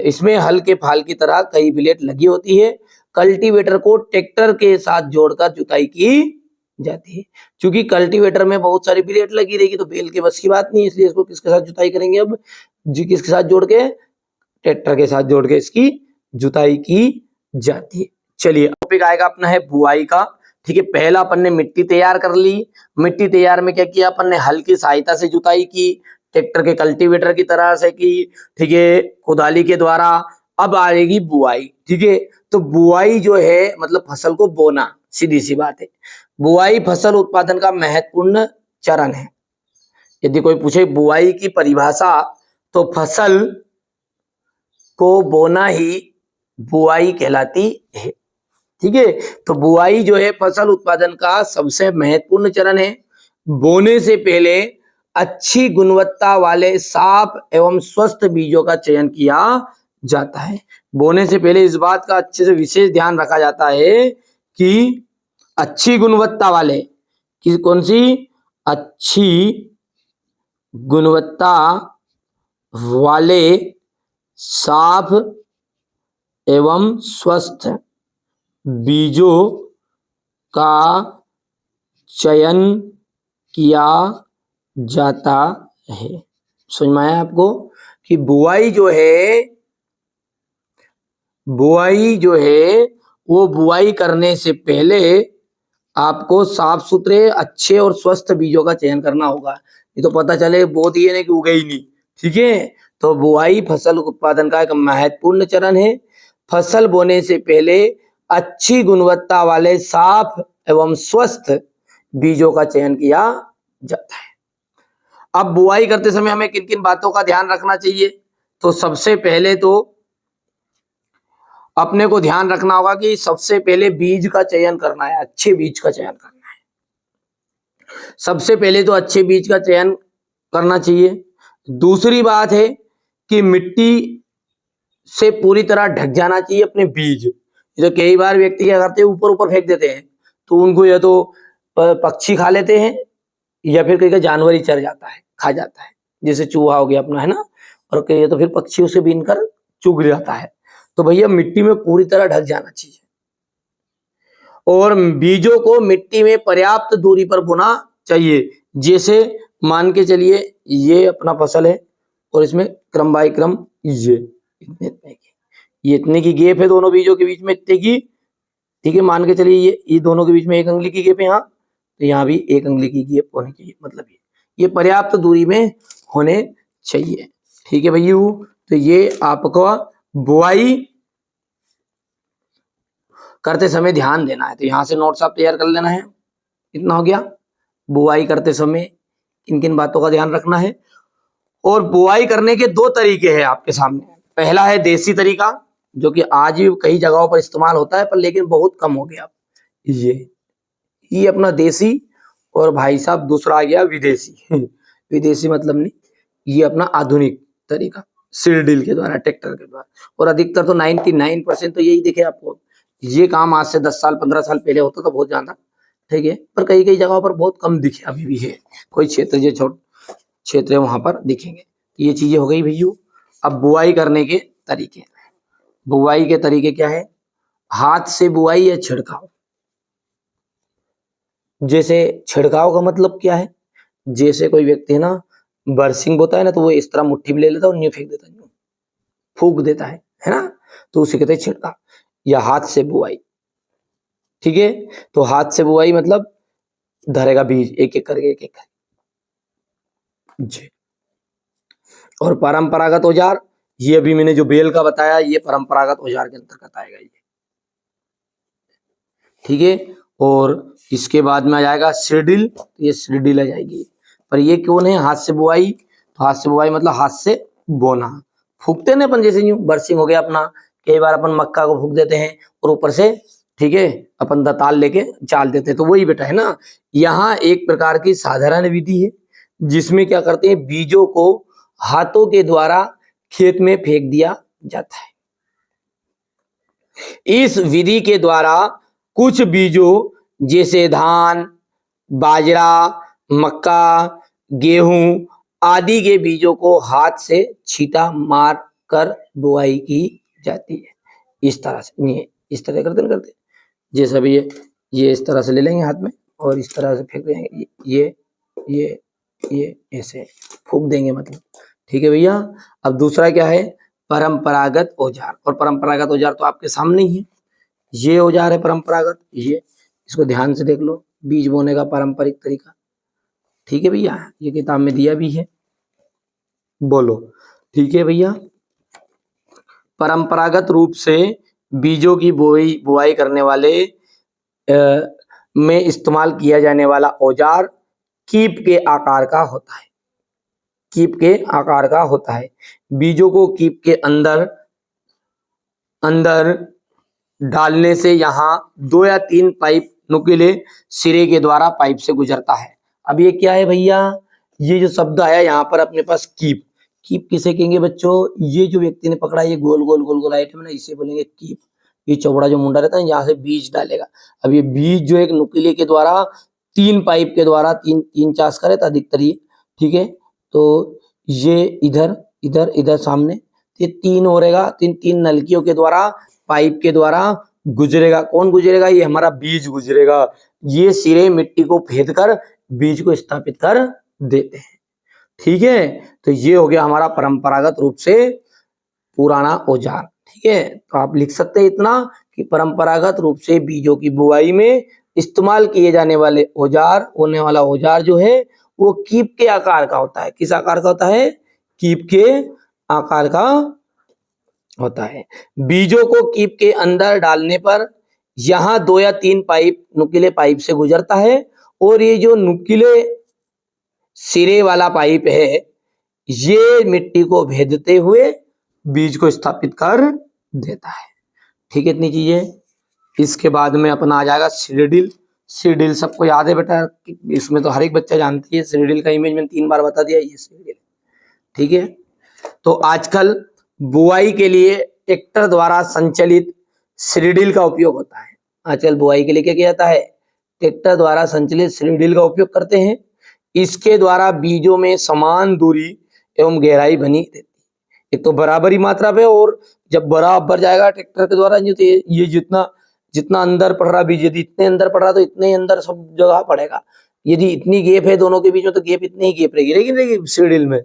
इसमें हल के फाल की तरह कई ब्लेड लगी होती है। कल्टीवेटर को ट्रैक्टर के साथ जोड़कर जुताई की जाती है। क्योंकि कल्टीवेटर में बहुत सारी ब्लेड लगी रहेगी तो बैल के बस की बात नहीं है, इसलिए इसको किसके साथ जुताई करेंगे, अब जी किसके साथ जोड़ के, ट्रैक्टर के साथ जोड़ के इसकी जुताई की जाती है। चलिए टॉपिक आएगा अपना है बुआई का, ठीक है। पहला अपन ने मिट्टी तैयार कर ली। मिट्टी तैयार में क्या किया अपन ने, हल की सहायता से जुताई की, ट्रैक्टर के कल्टीवेटर की तरह से की, ठीक है, कुदाली के द्वारा। अब आएगी बुआई, ठीक है। तो बुआई जो है मतलब फसल को बोना, सीधी सी बात है। बुआई फसल उत्पादन का महत्वपूर्ण चरण है। यदि कोई पूछे बुआई की परिभाषा, तो फसल को बोना ही बुआई कहलाती है, ठीक है। तो बुआई जो है फसल उत्पादन का सबसे महत्वपूर्ण चरण है। बोने से पहले अच्छी गुणवत्ता वाले साफ एवं स्वस्थ बीजों का चयन किया जाता है। बोने से पहले इस बात का अच्छे से विशेष ध्यान रखा जाता है कि अच्छी गुणवत्ता वाले, कि कौन सी, अच्छी गुणवत्ता वाले साफ एवं स्वस्थ बीजों का चयन किया जाता है। समझ में आया आपको कि बुआई जो है वो बुआई करने से पहले आपको साफ सुथरे अच्छे और स्वस्थ बीजों का चयन करना होगा। ये तो पता चले बो दिए नहीं कि उगे ही नहीं, ठीक है। तो बुआई फसल उत्पादन का एक महत्वपूर्ण चरण है। फसल बोने से पहले अच्छी गुणवत्ता वाले साफ एवं स्वस्थ बीजों का चयन किया जाता है। अब बुआई करते समय हमें किन किन बातों का ध्यान रखना चाहिए, तो सबसे पहले तो अपने को ध्यान रखना होगा कि सबसे पहले बीज का चयन करना है, अच्छे बीज का चयन करना है। सबसे पहले तो अच्छे बीज का चयन करना चाहिए। दूसरी बात है कि मिट्टी से पूरी तरह ढक जाना चाहिए अपने बीज। तो कई बार व्यक्ति क्या करते हैं, ऊपर ऊपर फेंक देते हैं, तो उनको या तो पक्षी खा लेते हैं या फिर कई जानवर ही चर जाता है, खा जाता है, जैसे चूहा हो गया अपना, है ना। और कई तो फिर पक्षी उसे बीन कर चुग जाता है। तो भैया मिट्टी में पूरी तरह ढक जाना चाहिए, और बीजों को मिट्टी में पर्याप्त दूरी पर बोना चाहिए। जैसे मान के चलिए ये अपना फसल है और इसमें क्रम बाय क्रम ये इतने की गैप है दोनों बीजों के बीच में, इतने की, ठीक है। मान के चलिए ये दोनों के बीच में 1 अंगुली की गैप है यहाँ, तो यहाँ भी 1 अंगुली की गैप होनी चाहिए, मतलब ये पर्याप्त दूरी में होने चाहिए, ठीक है भैया। तो ये आपको बुआई करते समय ध्यान देना है। तो यहाँ से नोट्स आप तैयार कर लेना है। इतना हो गया, बुआई करते समय किन किन बातों का ध्यान रखना है। और बुआई करने के 2 तरीके हैं आपके सामने। पहला है देसी तरीका, जो कि आज भी कई जगहों पर इस्तेमाल होता है, पर लेकिन बहुत कम हो गया। ये अपना देसी, और भाई साहब दूसरा आ गया विदेशी। विदेशी मतलब नहीं, ये अपना आधुनिक तरीका सीडील के द्वारा, ट्रैक्टर के द्वारा। और अधिकतर तो 99% तो यही दिखे आपको। ये काम आज से 10 साल 15 साल पहले होता था बहुत ज्यादा, ठीक है, पर कई कई जगहों पर बहुत कम दिखे, अभी भी है कोई क्षेत्र जो छोटे क्षेत्र है वहां पर दिखेंगे। ये चीजें हो गई भैया। अब बुआई करने के तरीके, बुआई के तरीके क्या है? हाथ से बुआई या छिड़काव। जैसे छिड़काव का मतलब क्या है? जैसे कोई व्यक्ति है ना बरसिंग बोता है ना, तो वो इस तरह मुट्ठी में ले लेता है और न्यू फेंक देता है, फूक देता है ना, तो उसे कहते हैं छिड़काव। या हाथ से बुआई, ठीक है। तो हाथ से बुआई मतलब धरेगा बीज एक एक करके, एक एक करके जी। और परंपरागत औजार, ये अभी मैंने जो बेल का बताया, ये परंपरागत औजार के अंतर्गत आएगा ये, ठीक है। और इसके बाद में आ जाएगा सीडील, ये सीडील आ जाएगी। पर ये क्यों नहीं हाथ से बुआई? तो हाथ से बुआई मतलब हाथ से बोना, फूकते ना अपन, जैसे यूं बरसिंग हो गया अपना, कई बार अपन मक्का को फूक देते हैं और ऊपर से, ठीक है, अपन दताल लेके चाल देते हैं, तो वही बेटा है ना। यहाँ एक प्रकार की साधारण विधि है जिसमें क्या करते हैं, बीजों को हाथों के द्वारा खेत में फेंक दिया जाता है। इस विधि के द्वारा कुछ बीजों जैसे धान, बाजरा, मक्का, गेहूं आदि के बीजों को हाथ से छींटा मार कर बुआई की जाती है। इस तरह से, ये इस तरह करते जैसा भी ये इस तरह से ले लेंगे हाथ में और इस तरह से फेंक देंगे, ये ऐसे फूंक देंगे मतलब, ठीक है भैया। अब दूसरा क्या है? परंपरागत औजार। और परंपरागत औजार तो आपके सामने ही है, ये औजार है परंपरागत, ये इसको ध्यान से देख लो, बीज बोने का पारंपरिक तरीका, ठीक है भैया, ये किताब में दिया भी है, बोलो, ठीक है भैया। परंपरागत रूप से बीजों की बुआई करने वाले में इस्तेमाल किया जाने वाला औजार कीप के आकार का होता है, कीप के आकार का होता है। बीजों को कीप के अंदर डालने से यहाँ 2 या 3 पाइप नुकीले सिरे के द्वारा पाइप से गुजरता है। अब ये क्या है भैया? ये जो शब्द आया यहाँ पर अपने पास कीप, कीप किसे कहेंगे बच्चों? ये जो व्यक्ति ने पकड़ा ये गोल गोल गोल गोल आइटम ना, इसे बोलेंगे कीप। ये चौड़ा जो मुंडा रहता है यहाँ से बीज डालेगा। अब ये बीज जो एक नुकीले के द्वारा 3 पाइप के द्वारा 3 चास करे तो अधिकतर ये, ठीक है। तो ये इधर इधर इधर सामने, ये 3 हो रहेगा, 3 नलकियों के द्वारा पाइप के द्वारा गुजरेगा। कौन गुजरेगा? ये हमारा बीज गुजरेगा। ये सिरे मिट्टी को फेद कर बीज को स्थापित कर देते हैं, ठीक है। तो ये हो गया हमारा परंपरागत रूप से पुराना औजार, ठीक है। तो आप लिख सकते हैं इतना कि परंपरागत रूप से बीजों की बुआई में इस्तेमाल किए जाने वाले औजार, होने वाला औजार जो है वो कीप के आकार का होता है। किस आकार का होता है? कीप के आकार का होता है। बीजों को कीप के अंदर डालने पर यहाँ 2 या 3 पाइप नुकीले पाइप से गुजरता है और ये जो नुकीले सिरे वाला पाइप है ये मिट्टी को भेदते हुए बीज को स्थापित कर देता है, ठीक है। इतनी चीजें। इसके बाद में अपना आ जाएगा सीडील। सीडील सबको याद है बेटा, इसमें तो हर एक बच्चा जानती है। सीडील का इमेज मैंने 3 बार बता दिया, ये सीडील, ठीक है। तो आजकल बुआई के लिए ट्रैक्टर द्वारा संचालित सीडील का उपयोग होता है। आजकल बुआई के लिए क्या किया जाता है? ट्रैक्टर द्वारा संचालित सीडील का उपयोग करते हैं। इसके द्वारा बीजों में समान दूरी एवं गहराई बनी रहती है। एक तो बराबरी मात्रा पे, और जब बराबर जाएगा ट्रैक्टर के द्वारा, तो ये जितना जितना अंदर पड़ रहा बीज, यदि इतने अंदर पड़ रहा तो इतने ही अंदर सब जगह पड़ेगा। यदि इतनी गैप है दोनों के बीच में तो गैप इतनी ही गैप रहेगी, लेकिन सीडील में,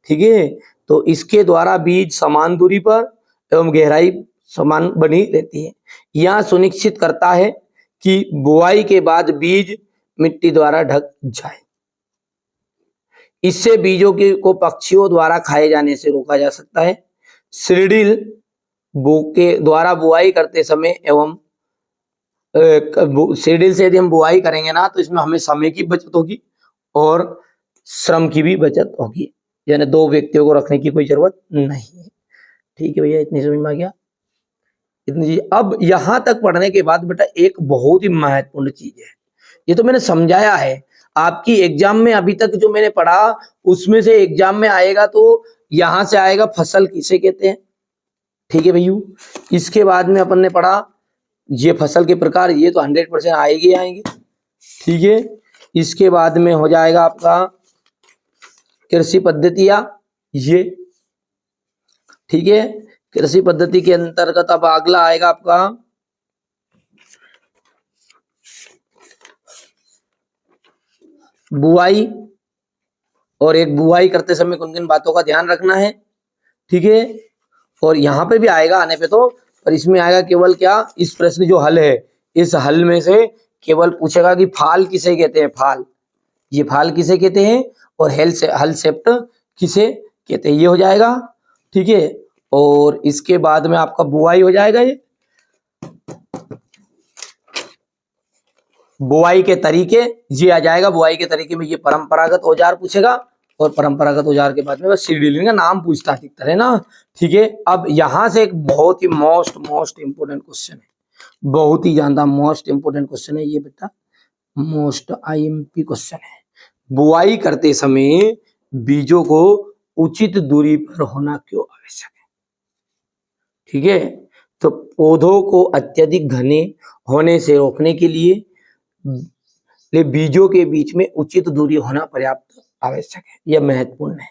ठीक है। तो इसके द्वारा बीज समान दूरी पर एवं गहराई समान बनी रहती है। यह सुनिश्चित करता है कि बुआई के बाद बीज मिट्टी द्वारा ढक जाए। इससे बीजों को पक्षियों द्वारा खाए जाने से रोका जा सकता है। सीडील के द्वारा बुआई करते समय एवं सीडील से यदि हम बुआई करेंगे ना तो इसमें हमें समय की बचत होगी और श्रम की भी बचत होगी, यानी 2 व्यक्तियों को रखने की कोई जरूरत नहीं है। ठीक है भैया, इतनी समझ में आ गया, इतनी चीज। अब यहां तक पढ़ने के बाद बेटा एक बहुत ही महत्वपूर्ण चीज है, ये तो मैंने समझाया है आपकी एग्जाम में अभी तक जो मैंने पढ़ा उसमें से एग्जाम में आएगा, तो यहां से आएगा फसल किसे कहते हैं। ठीक है भैया, इसके बाद में अपन ने पढ़ा ये फसल के प्रकार, ये तो 100% आएंगे। ठीक है, इसके बाद में हो जाएगा आपका कृषि पद्धतियां, ये ठीक है। कृषि पद्धति के अंतर्गत अब अगला आएगा आपका बुआई, और एक बुआई करते समय किन किन बातों का ध्यान रखना है। ठीक है, और यहाँ पे भी आएगा आने पे तो, पर इसमें आएगा केवल क्या, इस प्रश्न जो हल है इस हल में से केवल पूछेगा कि फाल किसे कहते हैं, फाल, ये फाल किसे कहते हैं और हल सेप्ट किसे कहते हैं, ये हो जाएगा। ठीक है, और इसके बाद में आपका बुआई हो जाएगा। ये बुआई के तरीके ये आ जाएगा, बुआई के तरीके में ये परंपरागत औजार पूछेगा, और परंपरागत औजार के बाद में बस सीडीलिंग का नाम पूछता है ना। ठीक है, अब यहां से एक बहुत ही मोस्ट इंपोर्टेंट क्वेश्चन है, बहुत ही ज्यादा मोस्ट इंपोर्टेंट क्वेश्चन है ये बेटा, मोस्ट आईएमपी क्वेश्चन है। बुआई करते समय बीजों को उचित दूरी पर होना क्यों आवश्यक है। ठीक है, तो पौधों को अत्यधिक घने होने से रोकने के लिए बीजों के बीच में उचित दूरी होना पर्याप्त आवश्यक है, यह महत्वपूर्ण है।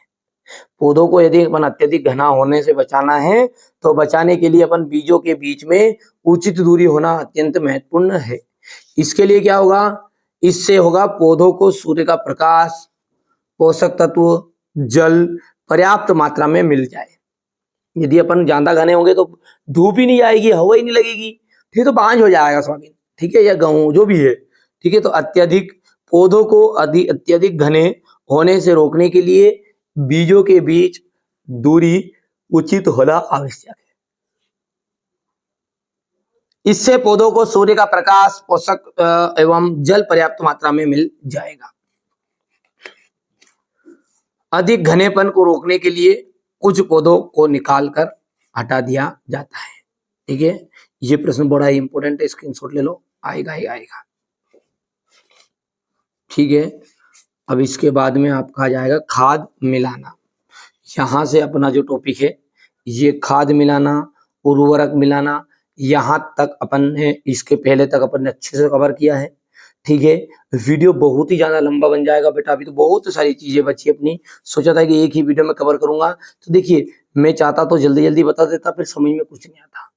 पौधों को यदि अपन अत्यधिक घना होने से बचाना है तो बचाने के लिए अपन बीजों के बीच में उचित दूरी होना अत्यंत महत्वपूर्ण है। इसके लिए क्या होगा, इससे होगा पौधों को सूर्य का प्रकाश, पोषक तत्व, जल पर्याप्त मात्रा में मिल जाए। यदि अपन ज्यादा घने होंगे तो धूप ही नहीं आएगी, हवा ही नहीं लगेगी, ठीक, तो बांझ हो जाएगा सोयाबीन, ठीक है, या गेहूं जो भी है। ठीक है, तो अत्यधिक पौधों को अत्यधिक घने होने से रोकने के लिए बीजों के बीच दूरी उचित होना आवश्यक है। इससे पौधों को सूर्य का प्रकाश, पोषक एवं जल पर्याप्त मात्रा में मिल जाएगा। अधिक घनेपन को रोकने के लिए कुछ पौधों को निकालकर हटा दिया जाता है। ठीक है, ये प्रश्न बड़ा ही इंपॉर्टेंट है, स्क्रीनशॉट ले लो, आएगा ही आएगा। ठीक है, अब इसके बाद में आपका आ जाएगा खाद मिलाना। यहाँ से अपना जो टॉपिक है ये खाद मिलाना, उर्वरक मिलाना, यहाँ तक अपन ने इसके पहले तक अपन ने अच्छे से कवर किया है। ठीक है, वीडियो बहुत ही ज्यादा लंबा बन जाएगा बेटा, अभी तो बहुत सारी चीजें बची अपनी, सोचा था कि एक ही वीडियो में कवर करूंगा। तो देखिए, मैं चाहता तो जल्दी जल्दी बता देता, फिर समझ में कुछ नहीं आता।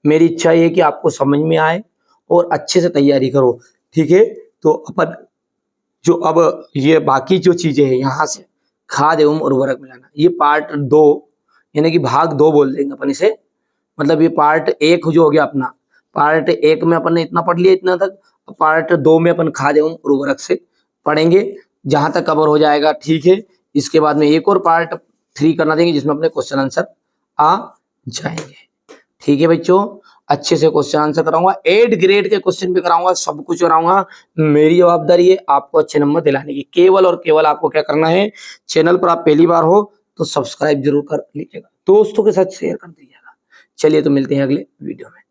मेरी इच्छा ये है कि आपको समझ में आए और अच्छे से तैयारी करो। ठीक है, तो अपन जो अब ये बाकी जो चीजें हैं यहाँ से खाद एवं उर्वरक मिलाना, ये पार्ट 2 यानी कि भाग 2 बोल देंगे अपन इसे, मतलब ये पार्ट 1 जो हो गया अपना, पार्ट 1 में अपन ने इतना पढ़ लिया इतना तक, पार्ट 2 में अपन खाद एवं उर्वरक से पढ़ेंगे जहां तक कवर हो जाएगा। ठीक है, इसके बाद में एक और पार्ट 3 करना देंगे जिसमें अपने क्वेश्चन आंसर आ जाएंगे। ठीक है बच्चों, अच्छे से क्वेश्चन आंसर कराऊंगा, 8 ग्रेड के क्वेश्चन भी कराऊंगा, सब कुछ कराऊंगा। मेरी जवाबदारी है आपको अच्छे नंबर दिलाने की, केवल और केवल आपको क्या करना है, चैनल पर आप पहली बार हो तो सब्सक्राइब जरूर कर लीजिएगा, दोस्तों के साथ शेयर कर दीजिएगा। चलिए, तो मिलते हैं अगले वीडियो में।